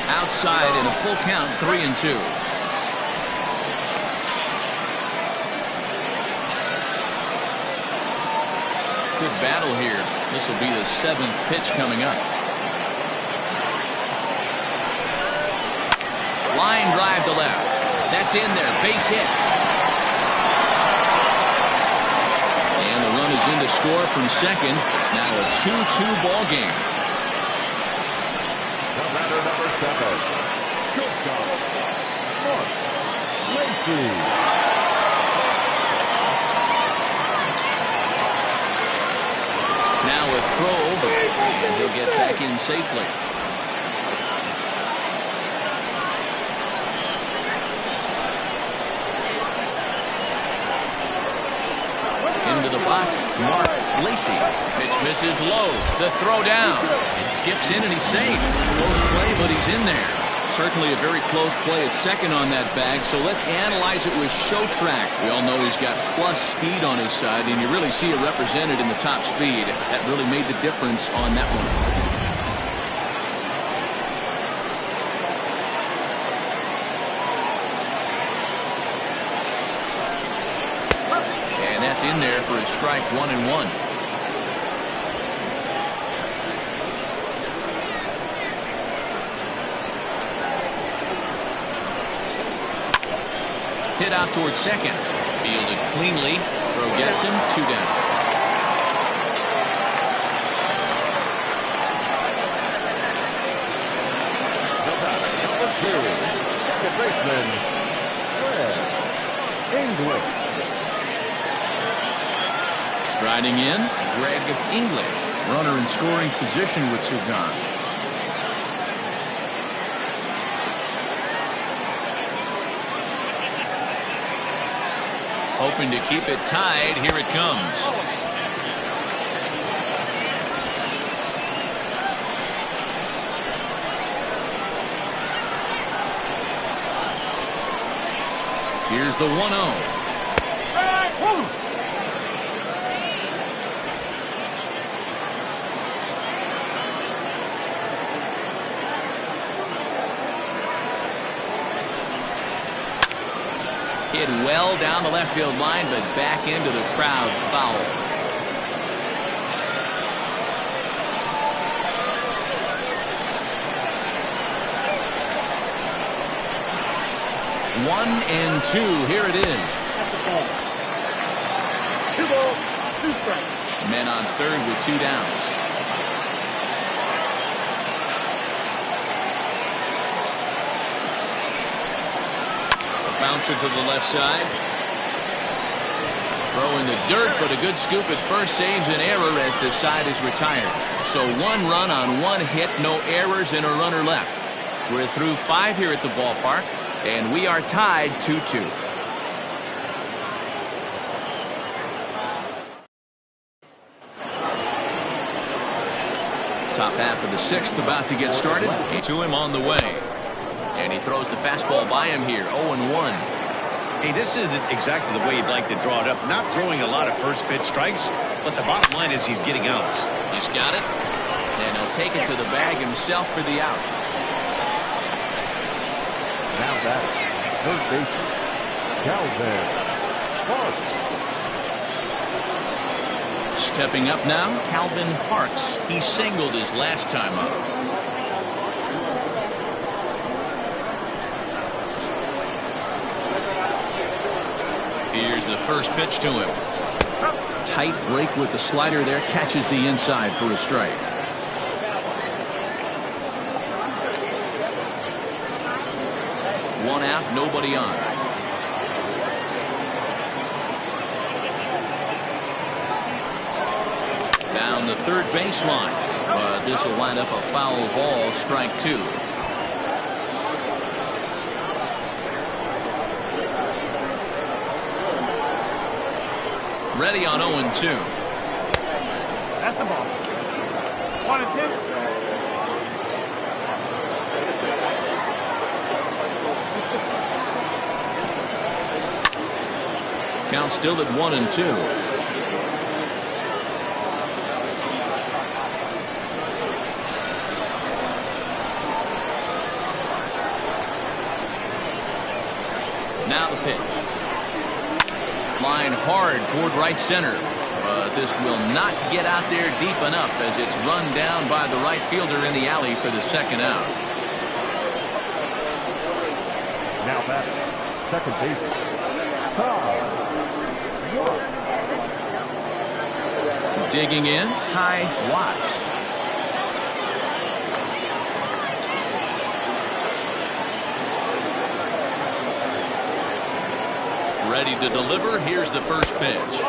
Outside in a full count. 3-2. Good battle here. This will be the 7th pitch coming up. Line drive to left. That's in there. Base hit. And the run is in to score from second. It's now a 2-2 ball game. Commander number 7. Shortstop, Mark Lacy. Now a throw over. And he'll get back in safely. Into the box, Mark Lacy. Pitch misses low. The throw down. It skips in and he's safe. Close play, but he's in there. Certainly a very close play at second on that bag. So let's analyze it with show track. We all know he's got plus speed on his side, and you really see it represented in the top speed. That really made the difference on that one. That's in there for a strike. 1-1. Hit out towards second. Fielded cleanly. Throw gets him. 2 down. Second baseman, English. Striding in, Greg English. Runner in scoring position with 2 gone. Hoping to keep it tied. Here it comes. Here's the 1-0. Hit well down the left field line, but back into the crowd. Foul. One and 2. Here it is. 2 balls, 2 strikes. Men on third with 2 down. Bouncer to the left side. Throw in the dirt, but a good scoop at first saves an error as the side is retired. So 1 run on 1 hit, no errors, and a runner left. We're through 5 here at the ballpark, and we are tied 2-2. Top half of the 6th about to get started. To him on the way. And he throws the fastball by him here. 0-1. Hey, this isn't exactly the way you'd like to draw it up. Not throwing a lot of first pitch strikes, but the bottom line is he's getting outs. He's got it. And he'll take it to the bag himself for the out. Now batting, third baseman, Calvin Parks. Stepping up now, Calvin Parks. He singled his last time up. Here's the first pitch to him. Tight break with the slider there, catches the inside for a strike. One out, nobody on. Down the third baseline, but this will wind up a foul ball, strike two. Ready on 0-2. That's the ball. 1-2. Count still at 1-2. Now the pitch. Line hard toward right center. But this will not get out there deep enough as it's run down by the right fielder in the alley for the second out. Now batting, second baseman, Digging in, Ty Watts. Ready to deliver. Here's the first pitch.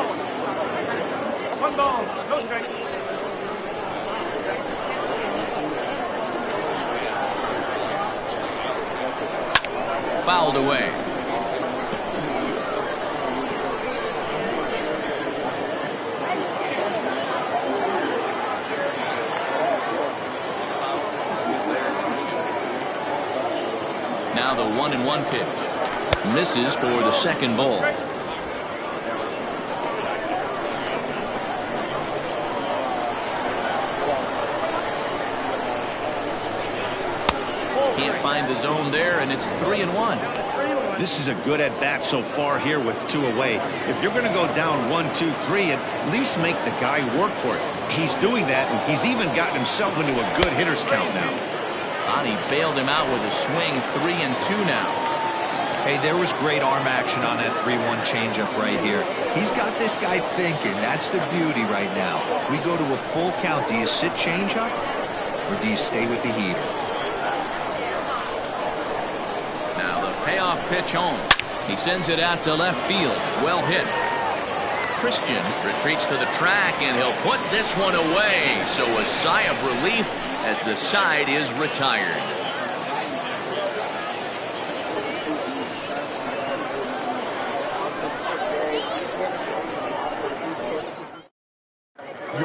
1 ball, no strikes. Fouled away. Now the 1-1 pitch. Misses for the second ball. Can't find the zone there, and it's 3-1. This is a good at bat so far here with 2 away. If you're going to go down 1-2-3, at least make the guy work for it. He's doing that, and he's even gotten himself into a good hitter's count now. He bailed him out with a swing. 3-2 now. Hey, there was great arm action on that 3-1 changeup right here. He's got this guy thinking. That's the beauty right now. We go to a full count. Do you sit changeup or do you stay with the heater? Now the payoff pitch home. He sends it out to left field. Well hit. Christian retreats to the track, and he'll put this one away. So a sigh of relief as the side is retired.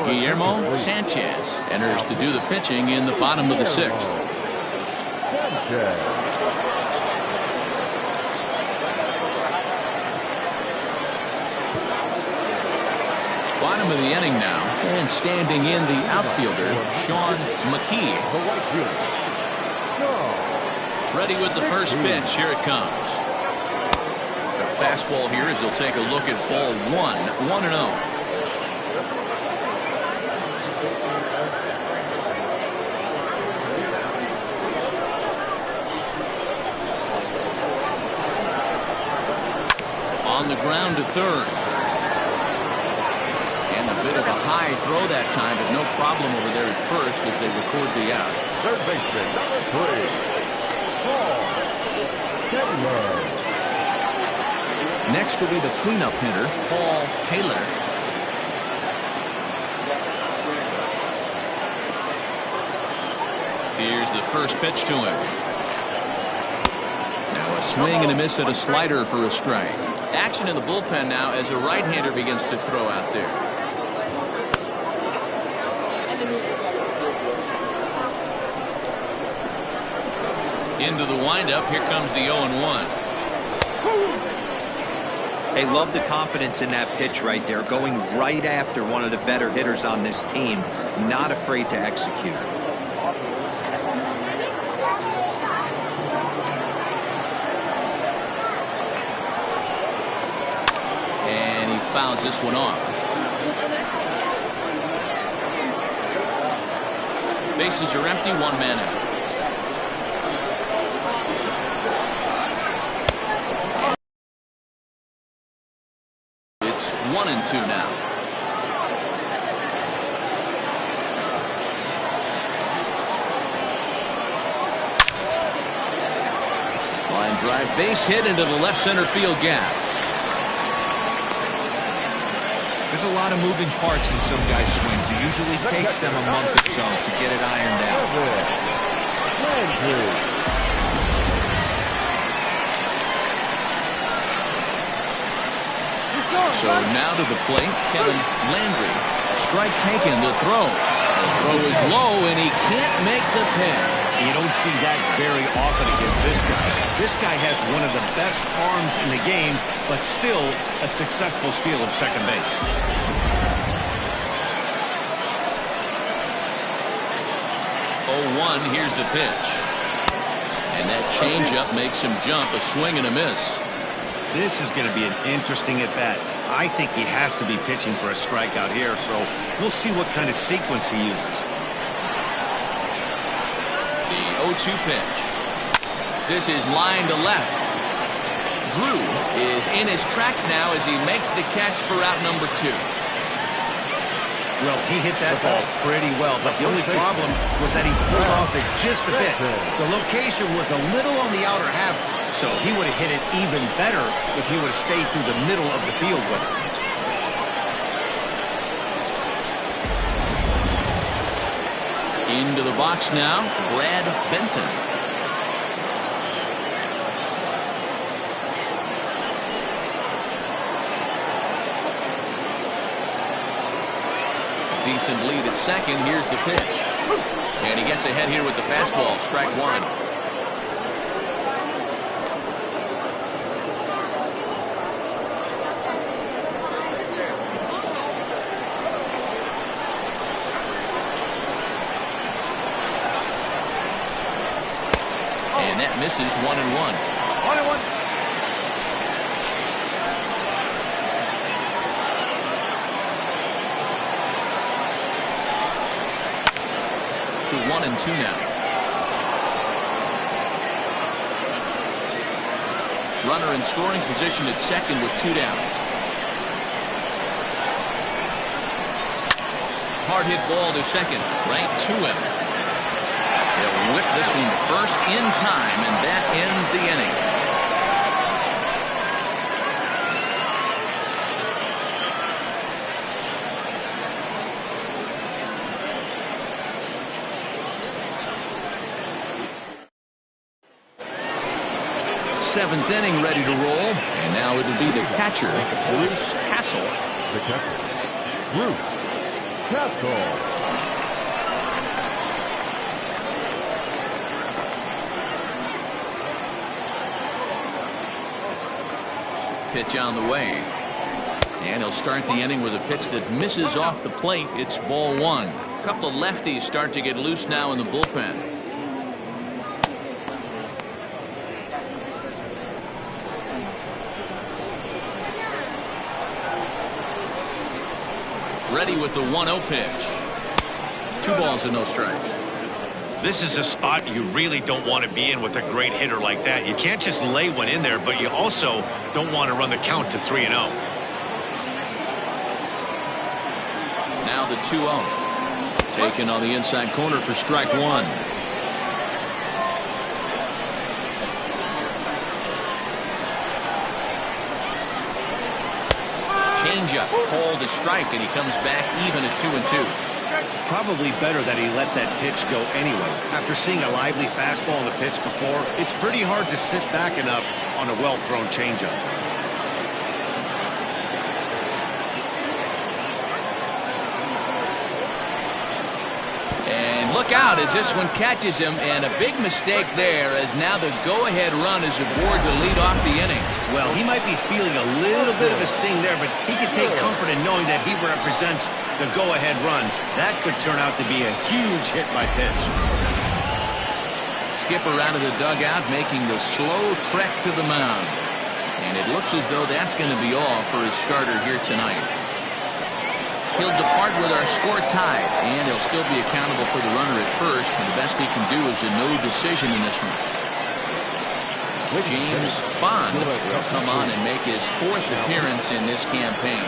Guillermo Sanchez enters to do the pitching in the bottom of the 6th. Bottom of the inning now, and standing in the outfielder, Sean McKee. Ready with the first pitch. Here it comes. The fastball here as he'll take a look at ball 1-0. On the ground to third. And a bit of a high throw that time, but no problem over there at first as they record the out. third baseman, number 3, Paul Taylor. Next will be the cleanup hitter, Paul Taylor. Here's the first pitch to him. Now a swing and a miss at a slider for a strike. Action in the bullpen now as a right-hander begins to throw out there. Into the windup. Here comes the 0-1. Hey, love the confidence in that pitch right there. Going right after one of the better hitters on this team. Not afraid to execute. And he fouls this one off. Bases are empty. 1 man out. 1-2 now. Line drive, base hit into the left center field gap. There's a lot of moving parts in some guys' swings. It usually takes them a month or so to get it ironed out. So now to the plate, Kevin Landry. Strike taken, the throw. The throw is low, and he can't make the pin. You don't see that very often against this guy. This guy has one of the best arms in the game, but still a successful steal of second base. Here's the pitch. And that changeup makes him jump, a swing and a miss. This is going to be an interesting at-bat. I think he has to be pitching for a strikeout here, so we'll see what kind of sequence he uses. The 0-2 pitch. This is line to left. Drew is in his tracks now as he makes the catch for out number 2. Well, he hit that ball pretty well, but the only problem was that he pulled off it just a bit. The location was a little on the outer half, so he would have hit it even better if he would have stayed through the middle of the field with it. Into the box now, Brad Benton. Decent lead at second. Here's the pitch. And he gets ahead here with the fastball. Strike one. And that misses 1-1. 1-1. To 1-2 now. Runner in scoring position at second with 2 down. Hard hit ball to second, right to him. They'll whip this one to first in time, and that ends the inning. Seventh inning ready to roll, and now it'll be the catcher, Bruce Castle. The catcher, Bruce Castle. Pitch on the way, and he'll start the inning with a pitch that misses off the plate. It's ball one. A couple of lefties start to get loose now in the bullpen. Ready with the 1-0 pitch. 2 balls and no strikes. This is a spot you really don't want to be in with a great hitter like that. You can't just lay one in there, but you also don't want to run the count to 3-0. Now the 2-0. Taken on the inside corner for strike one. Changeup, called a strike, and he comes back even at 2-2. Probably better that he let that pitch go anyway. After seeing a lively fastball in the pitch before, it's pretty hard to sit back enough on a well-thrown changeup. And look out as this one catches him, and a big mistake there as now the go-ahead run is aboard to lead off the inning. Well, he might be feeling a little bit of a sting there, but he can take comfort in knowing that he represents the go-ahead run. That could turn out to be a huge hit by pitch. Skipper out of the dugout making the slow trek to the mound. And it looks as though that's going to be all for his starter here tonight. He'll depart with our score tied, and he'll still be accountable for the runner at first, and the best he can do is a no decision in this one. James Bond will come on and make his 4th appearance in this campaign.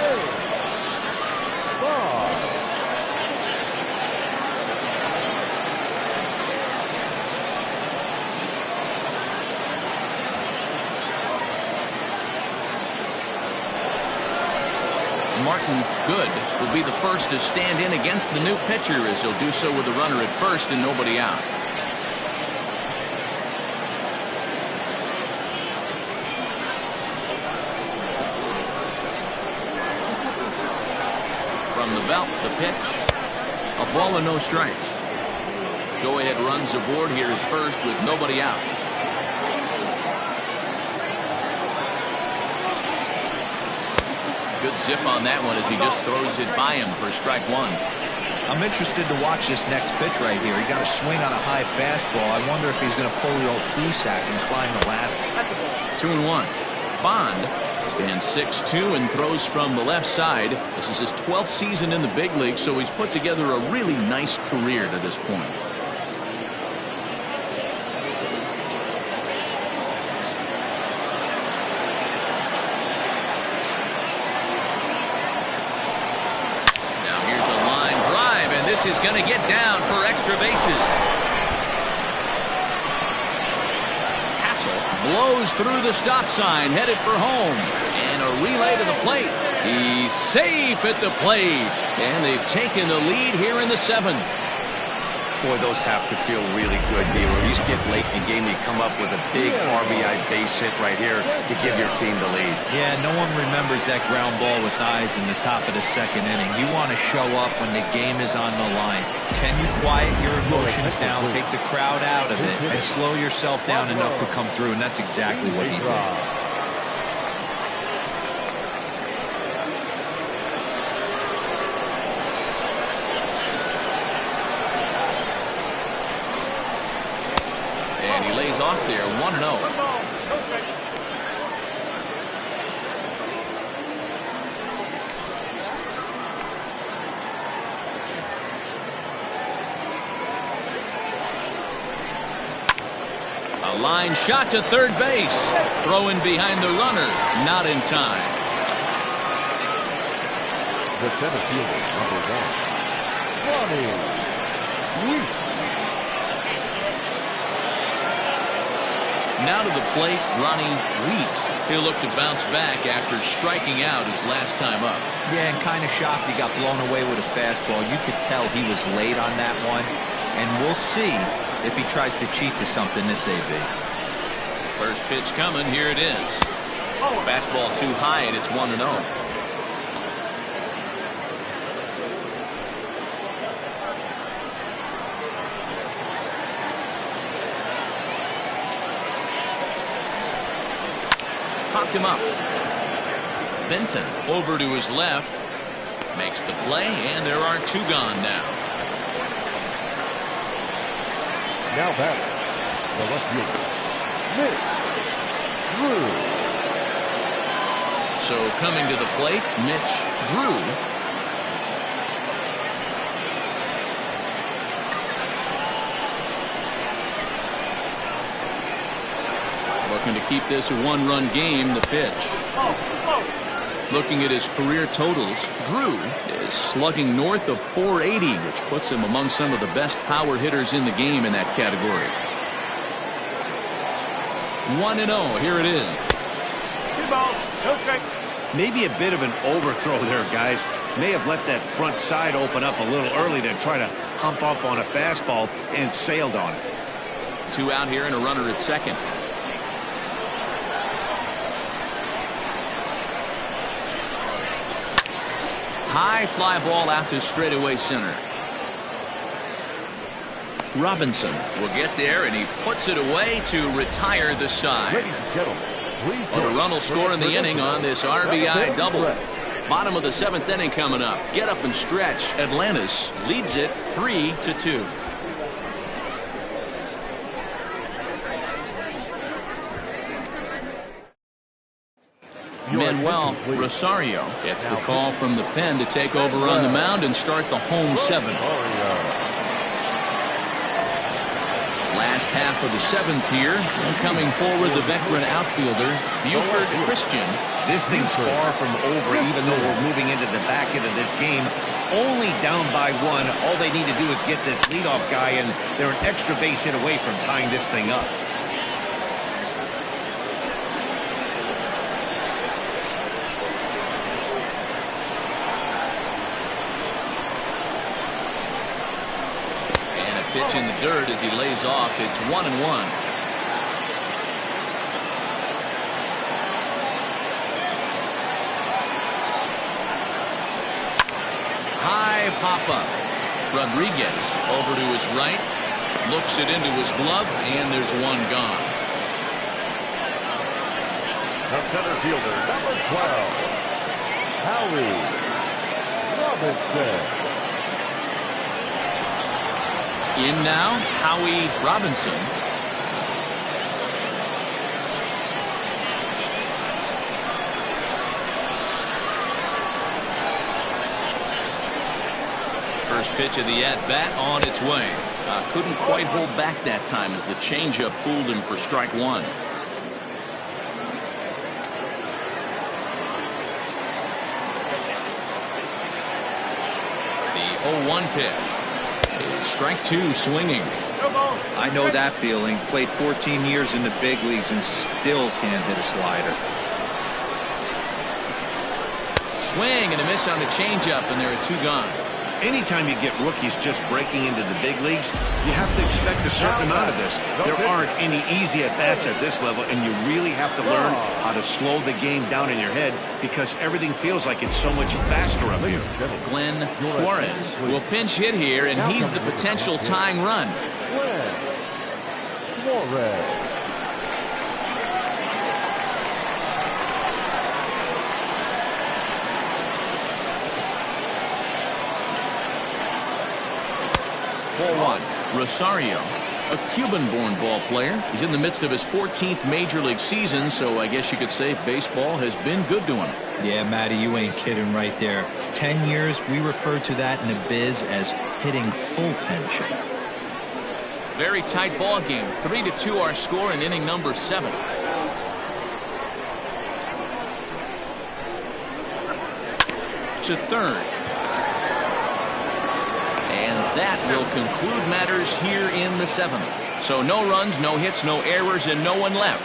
Martin Good will be the first to stand in against the new pitcher, as he'll do so with a runner at first and nobody out. From the belt, the pitch. A ball and no strikes. Go ahead runs aboard here at first with nobody out. Good zip on that one as he just throws it by him for strike 1. I'm interested to watch this next pitch right here. He got a swing on a high fastball. I wonder if he's going to pull the old P-sack and climb the ladder. 2-1. Bond stands 6'2" and throws from the left side. This is his 12th season in the big league, so he's put together a really nice career to this point. Is going to get down for extra bases. Castle blows through the stop sign, headed for home, and a relay to the plate. He's safe at the plate, and they've taken the lead here in the 7th. Boy, those have to feel really good, D. Where you get late in the game, you come up with a big RBI base hit right here to give your team the lead. Yeah, no one remembers that ground ball with eyes in the top of the 2nd inning. You want to show up when the game is on the line. Can you quiet your emotions down, take the crowd out of it, and slow yourself down enough to come through? And that's exactly what he did. And he lays off there, 1-0. A line shot to third base. Throwing behind the runner, not in time. The center fielder, number 1, Ronnie Weeks. Now to the plate, Ronnie Weeks. He'll look to bounce back after striking out his last time up. Yeah, and kind of shocked he got blown away with a fastball. You could tell he was late on that one. And we'll see if he tries to cheat to something this AB. First pitch coming, here it is. Fastball too high, and it's 1-0. Popped him up. Benton over to his left. Makes the play, and there are 2 gone now. Now batting, the left fielder, Mitch Drew. So coming to the plate, Mitch Drew. Looking to keep this a 1-run game, the pitch. Looking at his career totals, Drew is slugging north of 480, which puts him among some of the best power hitters in the game in that category. 1-0, here it is. 2 balls, no strikes. Maybe a bit of an overthrow there, guys. May have let that front side open up a little early to try to hump up on a fastball and sailed on it. 2 out here and a runner at second. High fly ball out to straightaway center. Robinson will get there, and he puts it away to retire the side. Ladies and gentlemen, please Well, the run will score in the inning on this RBI double. Bottom of the 7th inning coming up. Get up and stretch. Atlantis leads it 3-2. Manuel Rosario gets the call from the pen to take over on the mound and start the home 7th. Last half of the 7th here. And coming forward, the veteran outfielder, Buford Christian. This thing's far from over, even though we're moving into the back end of this game. Only down by 1. All they need to do is get this leadoff guy, and they're an extra base hit away from tying this thing up. And a pitch in the dirt as he lays off. It's 1-1. High pop-up. Rodriguez over to his right. Looks it into his glove, and there's one gone. The center fielder, number 12, Howie Robinson. In now, Howie Robinson. First pitch of the at-bat on its way. Couldn't quite hold back that time as the changeup fooled him for strike 1. The 0-1 pitch. Strike 2 swinging. I know that feeling. Played 14 years in the big leagues and still can't hit a slider. Swing and a miss on the changeup, and there are 2 gone. Anytime you get rookies just breaking into the big leagues, you have to expect a certain amount of this. There aren't any easy at-bats at this level, and you really have to learn how to slow the game down in your head because everything feels like it's so much faster up here. Glenn Suarez will pinch hit here, and he's the potential tying run. Suarez. Rosario, a Cuban-born ball player. He's in the midst of his 14th Major League season, so I guess you could say baseball has been good to him. Yeah, Matty, you ain't kidding right there. 10 years, we refer to that in the biz as hitting full pension. Very tight ball game. 3-2 our score in inning number 7. To third. That will conclude matters here in the 7th. So no runs, no hits, no errors, and no one left.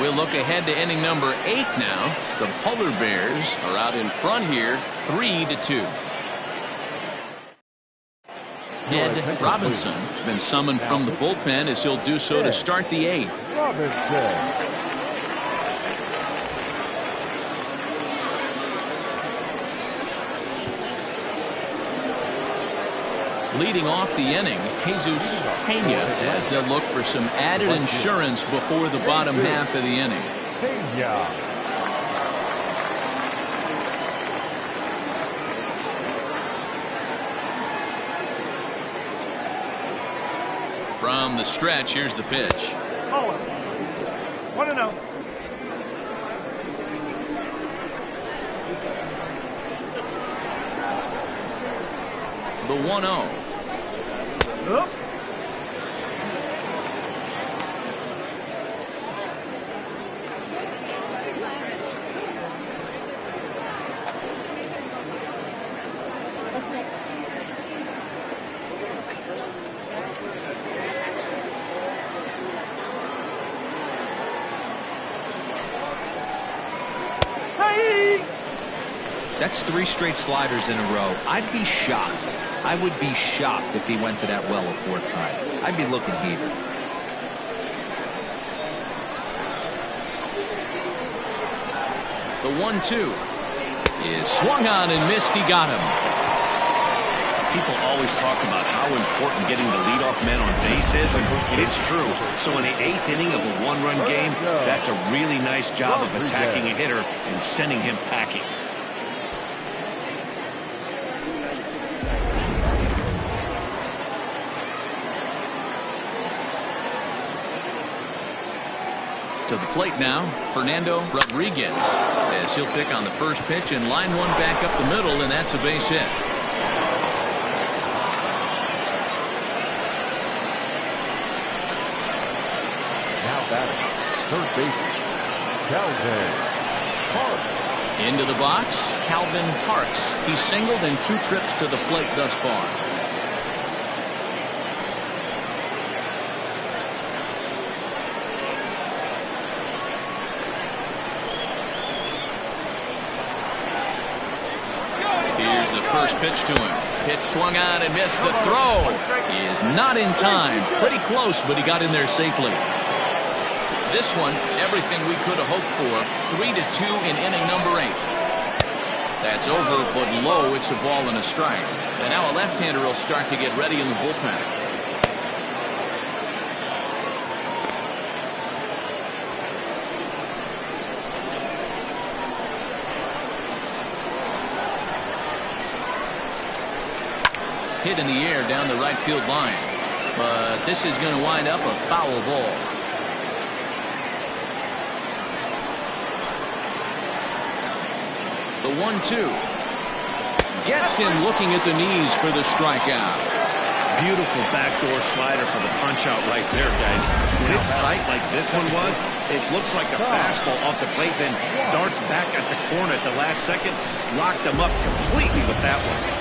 We'll look ahead to inning number 8 now. The Polar Bears are out in front here, 3-2. Ed Robinson has been summoned from the bullpen as he'll do so to start the 8th. Robinson. Leading off the inning, Jesus Pena as they'll look for some added insurance before the bottom half of the inning. From the stretch, here's the pitch. Oh, 1-0. The 1-0. Up. That's 3 straight sliders in a row. I'd be shocked. I would be shocked if he went to that well a 4th time. I'd be looking heated. The 1-2 is swung on and missed. He got him. People always talk about how important getting the leadoff man on base is, and it's true. So in the 8th inning of a 1-run game, that's a really nice job of attacking a hitter and sending him packing. To the plate now, Fernando Rodriguez, as he'll pick on the first pitch and line one back up the middle, and that's a base hit. bases, Calvin Park. Into the box, Calvin Parks. He's singled in 2 trips to the plate thus far. Here's the first pitch to him. Pitch swung on and missed. The throw is not in time. Pretty close, but he got in there safely. This one, everything we could have hoped for. 3-2 in inning number 8. That's over, but low. It's a ball and a strike. And now a left-hander will start to get ready in the bullpen. Hit in the air down the right field line. But this is going to wind up a foul ball. The 1-2. Gets him looking at the knees for the strikeout. Beautiful backdoor slider for the punch out right there, guys. When it's tight like this one was, it looks like a fastball off the plate, then darts back at the corner at the last second. Locked them up completely with that one.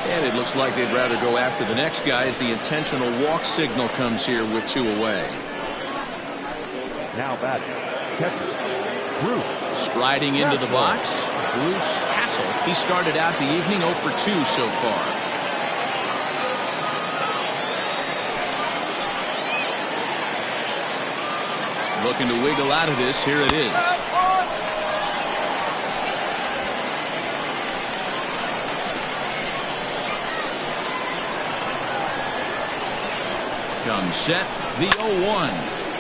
And it looks like they'd rather go after the next guy as the intentional walk signal comes here with 2 away. Now batting, catcher, Bruce. Striding into the box, Bruce Castle. He started out the evening 0 for 2 so far. Looking to wiggle out of this. Here it is. Comes set, the 0-1.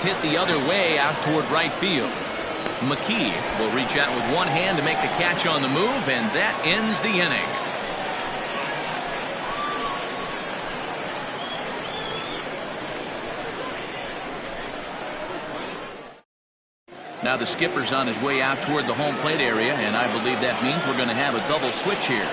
Hit the other way out toward right field. McKee will reach out with one hand to make the catch on the move, and that ends the inning. Now the skipper's on his way out toward the home plate area, and I believe that means we're going to have a double switch here.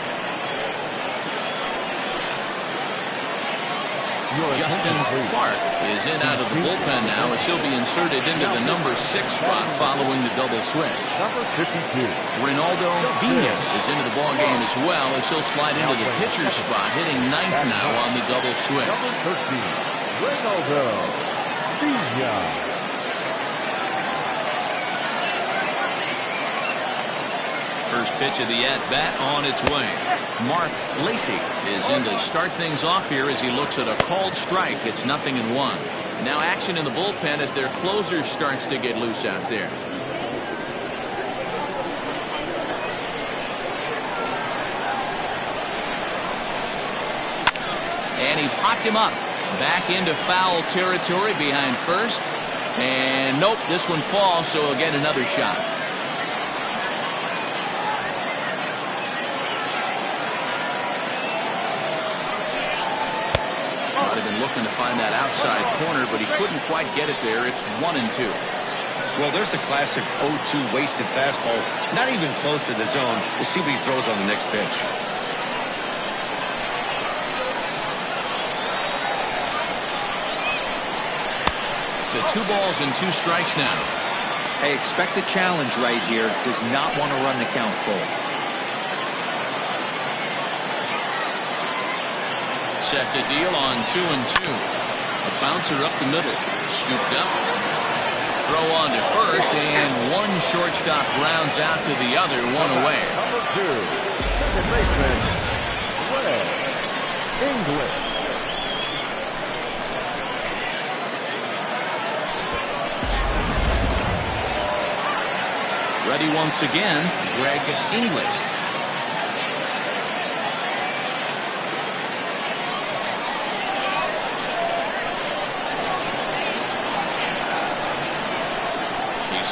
Justin Clark is in out of the bullpen now as he'll be inserted into the number 6 spot following the double switch. Number 52. Ronaldo Vina is into the ballgame as well as he'll slide into the pitcher's spot, hitting 9th now on the double switch. Number 13, Ronaldo Vina. First pitch of the at-bat on its way. Mark Lacy is in to start things off here as he looks at a called strike. It's 0-1. Now action in the bullpen as their closer starts to get loose out there. And he popped him up. Back into foul territory behind first. And nope, this one falls, so he'll get another shot. Looking to find that outside corner, but he couldn't quite get it there. It's 1-2. Well, there's the classic 0-2 wasted fastball. Not even close to the zone. We'll see what he throws on the next pitch. To 2 balls and 2 strikes now. Hey, expect a challenge right here. Does not want to run the count full. Set to deal on 2-2. A bouncer up the middle. Scooped up. Throw on to first, and one shortstop grounds out to the other, 1 away. Number 2, second baseman, Greg English. Ready once again, Greg English.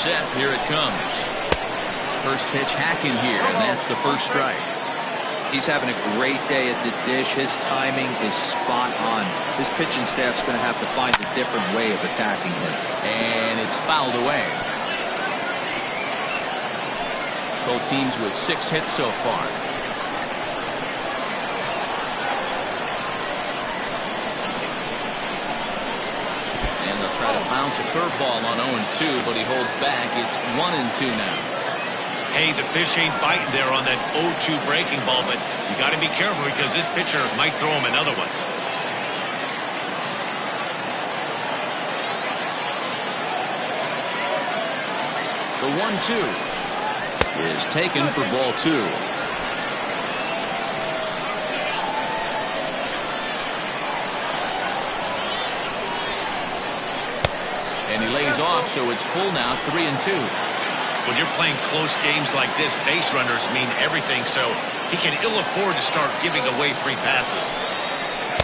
Set, here it comes. First pitch hacking here, and that's the first strike. He's having a great day at the dish. His timing is spot on. His pitching staff's going to have to find a different way of attacking him. And it's fouled away. Both teams with 6 hits so far. He'll try to bounce a curveball on 0-2, but he holds back. It's 1-2 now. Hey, the fish ain't biting there on that 0-2 breaking ball, but you got to be careful because this pitcher might throw him another one. The 1-2 is taken for ball 2. And he lays off, so it's full now, 3-2. When you're playing close games like this, base runners mean everything, so he can ill afford to start giving away free passes.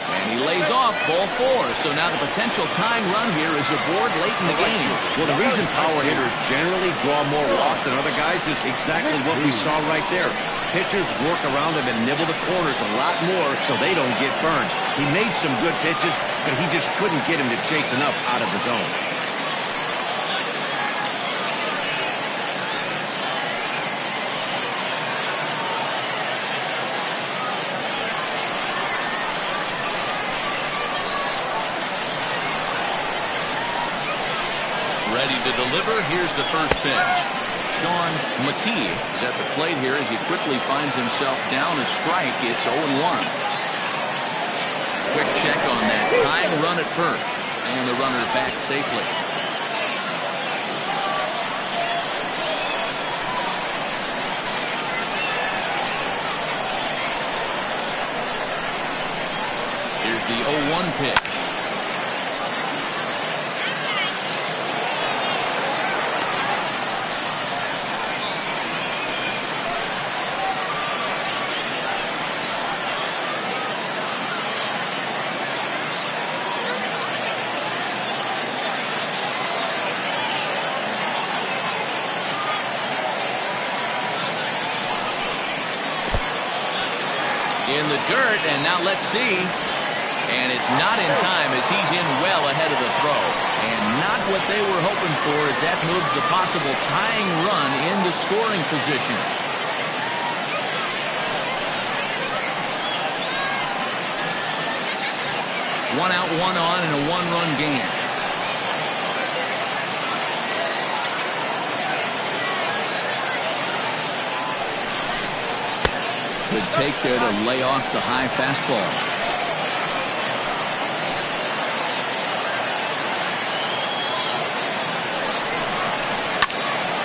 And he lays off, ball 4. So now the potential tying run here is aboard late in the game. Well, the reason power hitters generally draw more walks than other guys is exactly what we saw right there. Pitchers work around them and nibble the corners a lot more so they don't get burned. He made some good pitches, but he just couldn't get him to chase enough out of the zone. Ready to deliver. Here's the first pitch. Sean McKee is at the plate here as he quickly finds himself down a strike. It's 0-1. Quick check on that tying run at first. And the runner back safely. Here's the 0-1 pitch. In the dirt, and now let's see. And it's not in time as he's in well ahead of the throw. And not what they were hoping for as that moves the possible tying run into scoring position. One out, one on in a one-run game. Good take there to lay off the high fastball.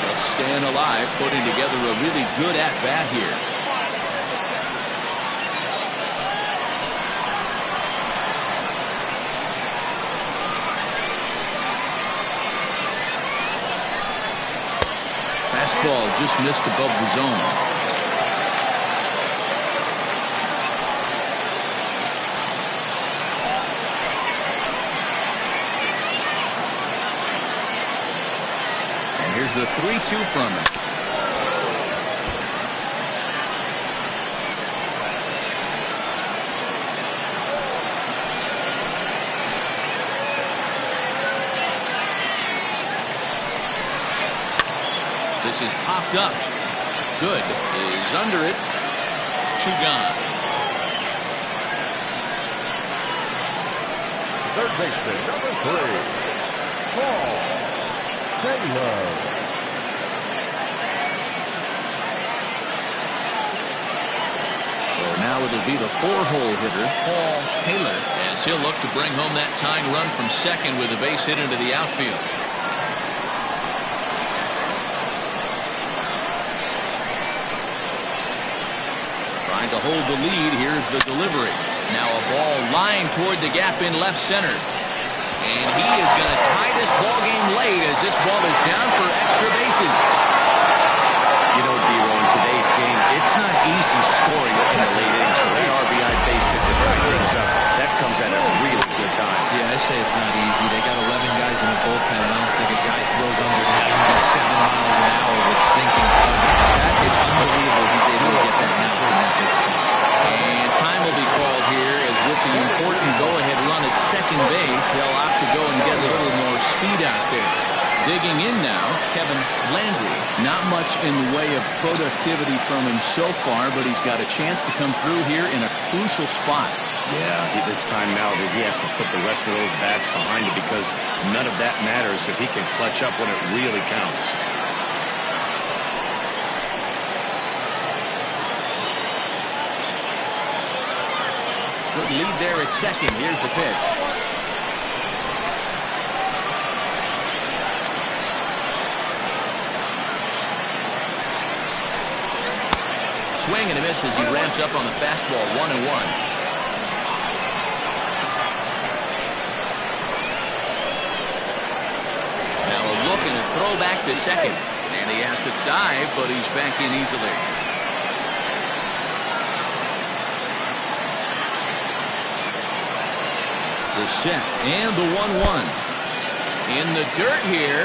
Just staying alive, putting together a really good at-bat here. Fastball just missed above the zone. Here's the 3-2 from him. This is popped up. Good is under it. 2 gone. Third baseman, number 3, Paul Taylor. So now it'll be the 4-hole hitter, Paul Taylor, as he'll look to bring home that tying run from second with a base hit into the outfield. Trying to hold the lead. Here's the delivery. Now a ball lined toward the gap in left center. And he is going to tie this ball game late as this ball is down for extra bases. You know, D-Ro, in today's game, it's not easy scoring in the late innings. So that RBI base hit to break things up, that comes at a really good time. Yeah, I say it's not easy. They got 11 guys in the bullpen. I don't think a guy throws under 97 miles an hour with sinking. That is unbelievable. He's able to get that now from that big spot. And time will be called here as with the important go-ahead run at second base, they'll opt to go and get a little more speed out there. Digging in now, Kevin Landry. Not much in the way of productivity from him so far, but he's got a chance to come through here in a crucial spot. Yeah, it's time now that he has to put the rest of those bats behind it, because none of that matters if he can clutch up when it really counts. Good lead there at second. Here's the pitch. Swing and a miss as he ramps up on the fastball. 1-1. Now a look and a throw back to second. And he has to dive, but he's back in easily. The set and the 1-1. In the dirt here.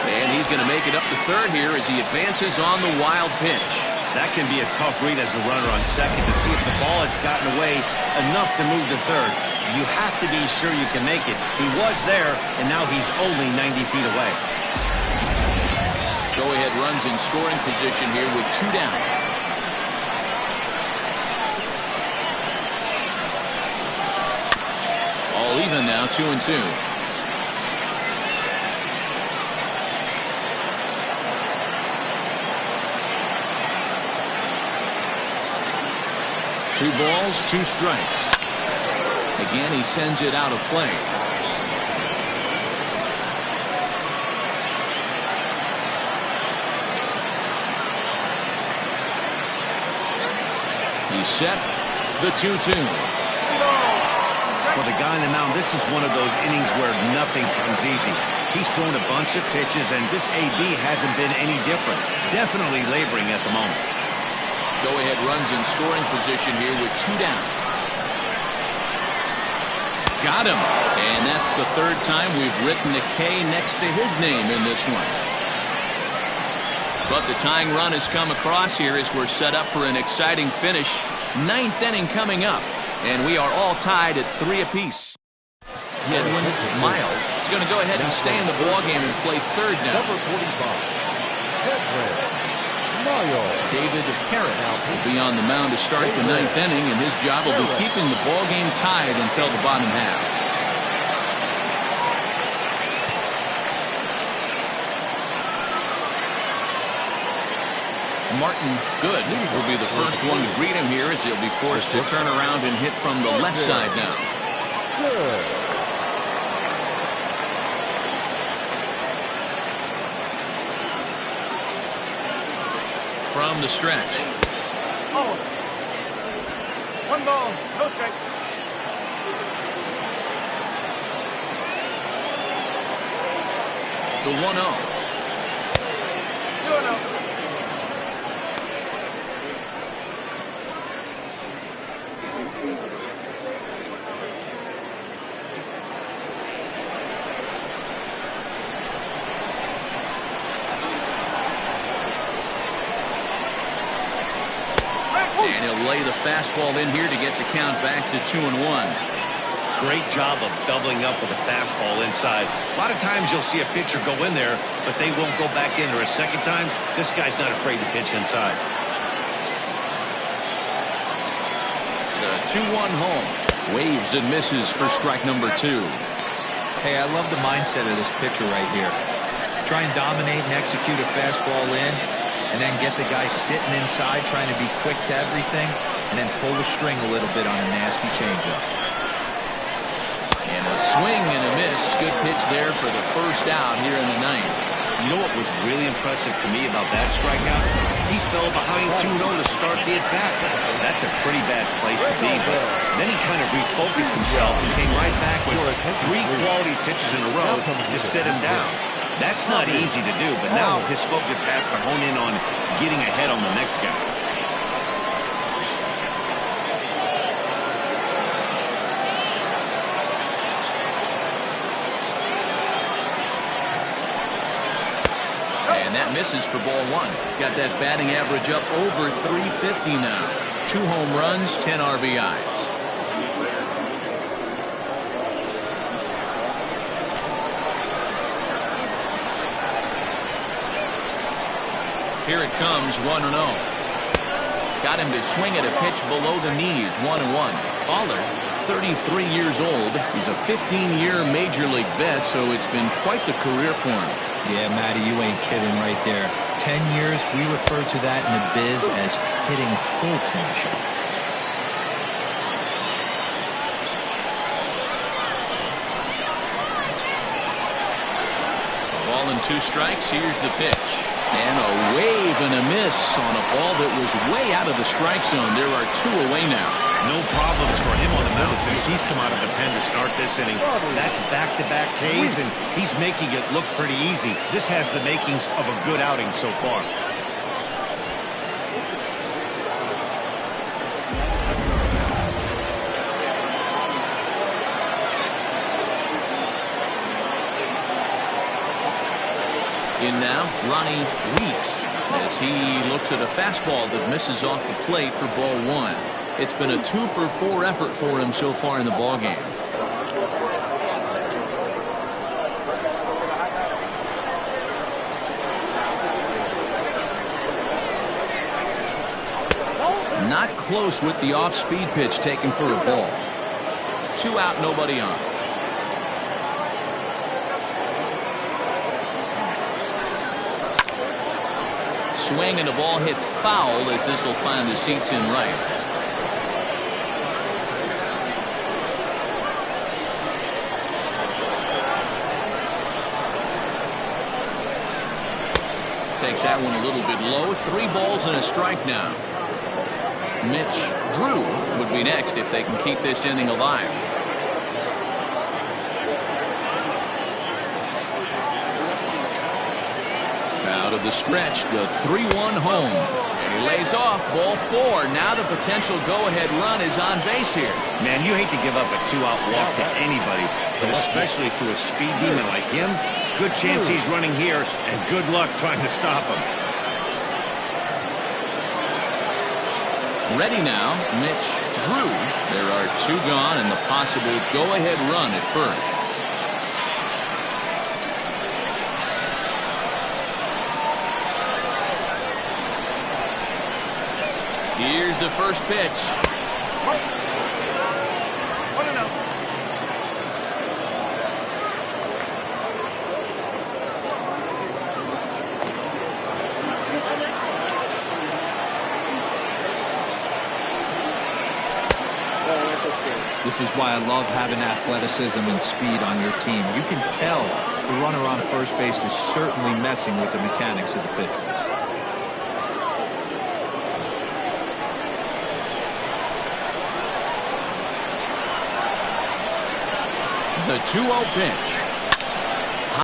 And he's going to make it up to third here as he advances on the wild pitch. That can be a tough read as a runner on second to see if the ball has gotten away enough to move to third. You have to be sure you can make it. He was there, and now he's only 90 feet away. Go-ahead runs in scoring position here with 2 down. All even now, 2-2. Two balls, 2 strikes. Again, he sends it out of play. He's set. The 2-2. For the guy on the mound, this is one of those innings where nothing comes easy. He's thrown a bunch of pitches, and this AB hasn't been any different. Definitely laboring at the moment. Go-ahead runs in scoring position here with 2 down. Got him. And that's the third time we've written a K next to his name in this one. But the tying run has come across here as we're set up for an exciting finish. 9th inning coming up. And we are all tied at 3 apiece. Edwin Miles is going to go ahead and stay in the ballgame and play third now. Number 45. David Harris will be on the mound to start the 9th inning, and his job will be keeping the ball game tied until the bottom half. Martin Good will be the first one to greet him here as he'll be forced to turn around and hit from the left side now. Good. From the stretch. Oh. 1 ball, no strike. The 1-0. 2-0. And he'll lay the fastball in here to get the count back to 2-1. Great job of doubling up with a fastball inside. A lot of times you'll see a pitcher go in there, but they won't go back in there a second time. This guy's not afraid to pitch inside. The 2-1 home. Waves and misses for strike number 2. Hey, I love the mindset of this pitcher right here. Try and dominate and execute a fastball in, and then get the guy sitting inside trying to be quick to everything, and then pull the string a little bit on a nasty changeup. And a swing and a miss. Good pitch there for the first out here in the 9th. You know what was really impressive to me about that strikeout? He fell behind 2-0 to start the at-bat. That's a pretty bad place to be, but then he kind of refocused himself and came right back with 3 quality pitches in a row to sit him down. That's not easy to do, but now his focus has to hone in on getting ahead on the next guy. And that misses for ball 1. He's got that batting average up over 350 now. 2 home runs, 10 RBIs. Here it comes, 1-0. Got him to swing at a pitch below the knees, 1-1. Aller, 33 years old. He's a 15-year Major League vet, so it's been quite the career for him. Yeah, Matty, you ain't kidding right there. 10 years, we refer to that in the biz as hitting full tension. Ball and 2 strikes. Here's the pitch. And a wave and a miss on a ball that was way out of the strike zone. There are 2 away now. No problems for him on the mound since he's come out of the pen to start this inning. That's back-to-back Ks, and he's making it look pretty easy. This has the makings of a good outing so far. In now, Ronnie Weeks, as he looks at a fastball that misses off the plate for ball 1. It's been a 2-for-4 effort for him so far in the ballgame. Not close with the off-speed pitch taken for a ball. 2 out, nobody on. Swing and the ball hit foul as this will find the seats in right. Takes that one a little bit low. 3 balls and a strike now. Mitch Drew would be next if they can keep this inning alive. Out of the stretch, the 3-1 home. And he lays off, ball 4. Now the potential go-ahead run is on base here. Man, you hate to give up a 2-out walk to anybody, but especially to a speed demon like him. Good chance he's running here, and good luck trying to stop him. Ready now, Mitch Drew. There are 2 gone and the possible go-ahead run at first. Here's the first pitch. This is why I love having athleticism and speed on your team. You can tell the runner on first base is certainly messing with the mechanics of the pitcher. The 2-0 pitch.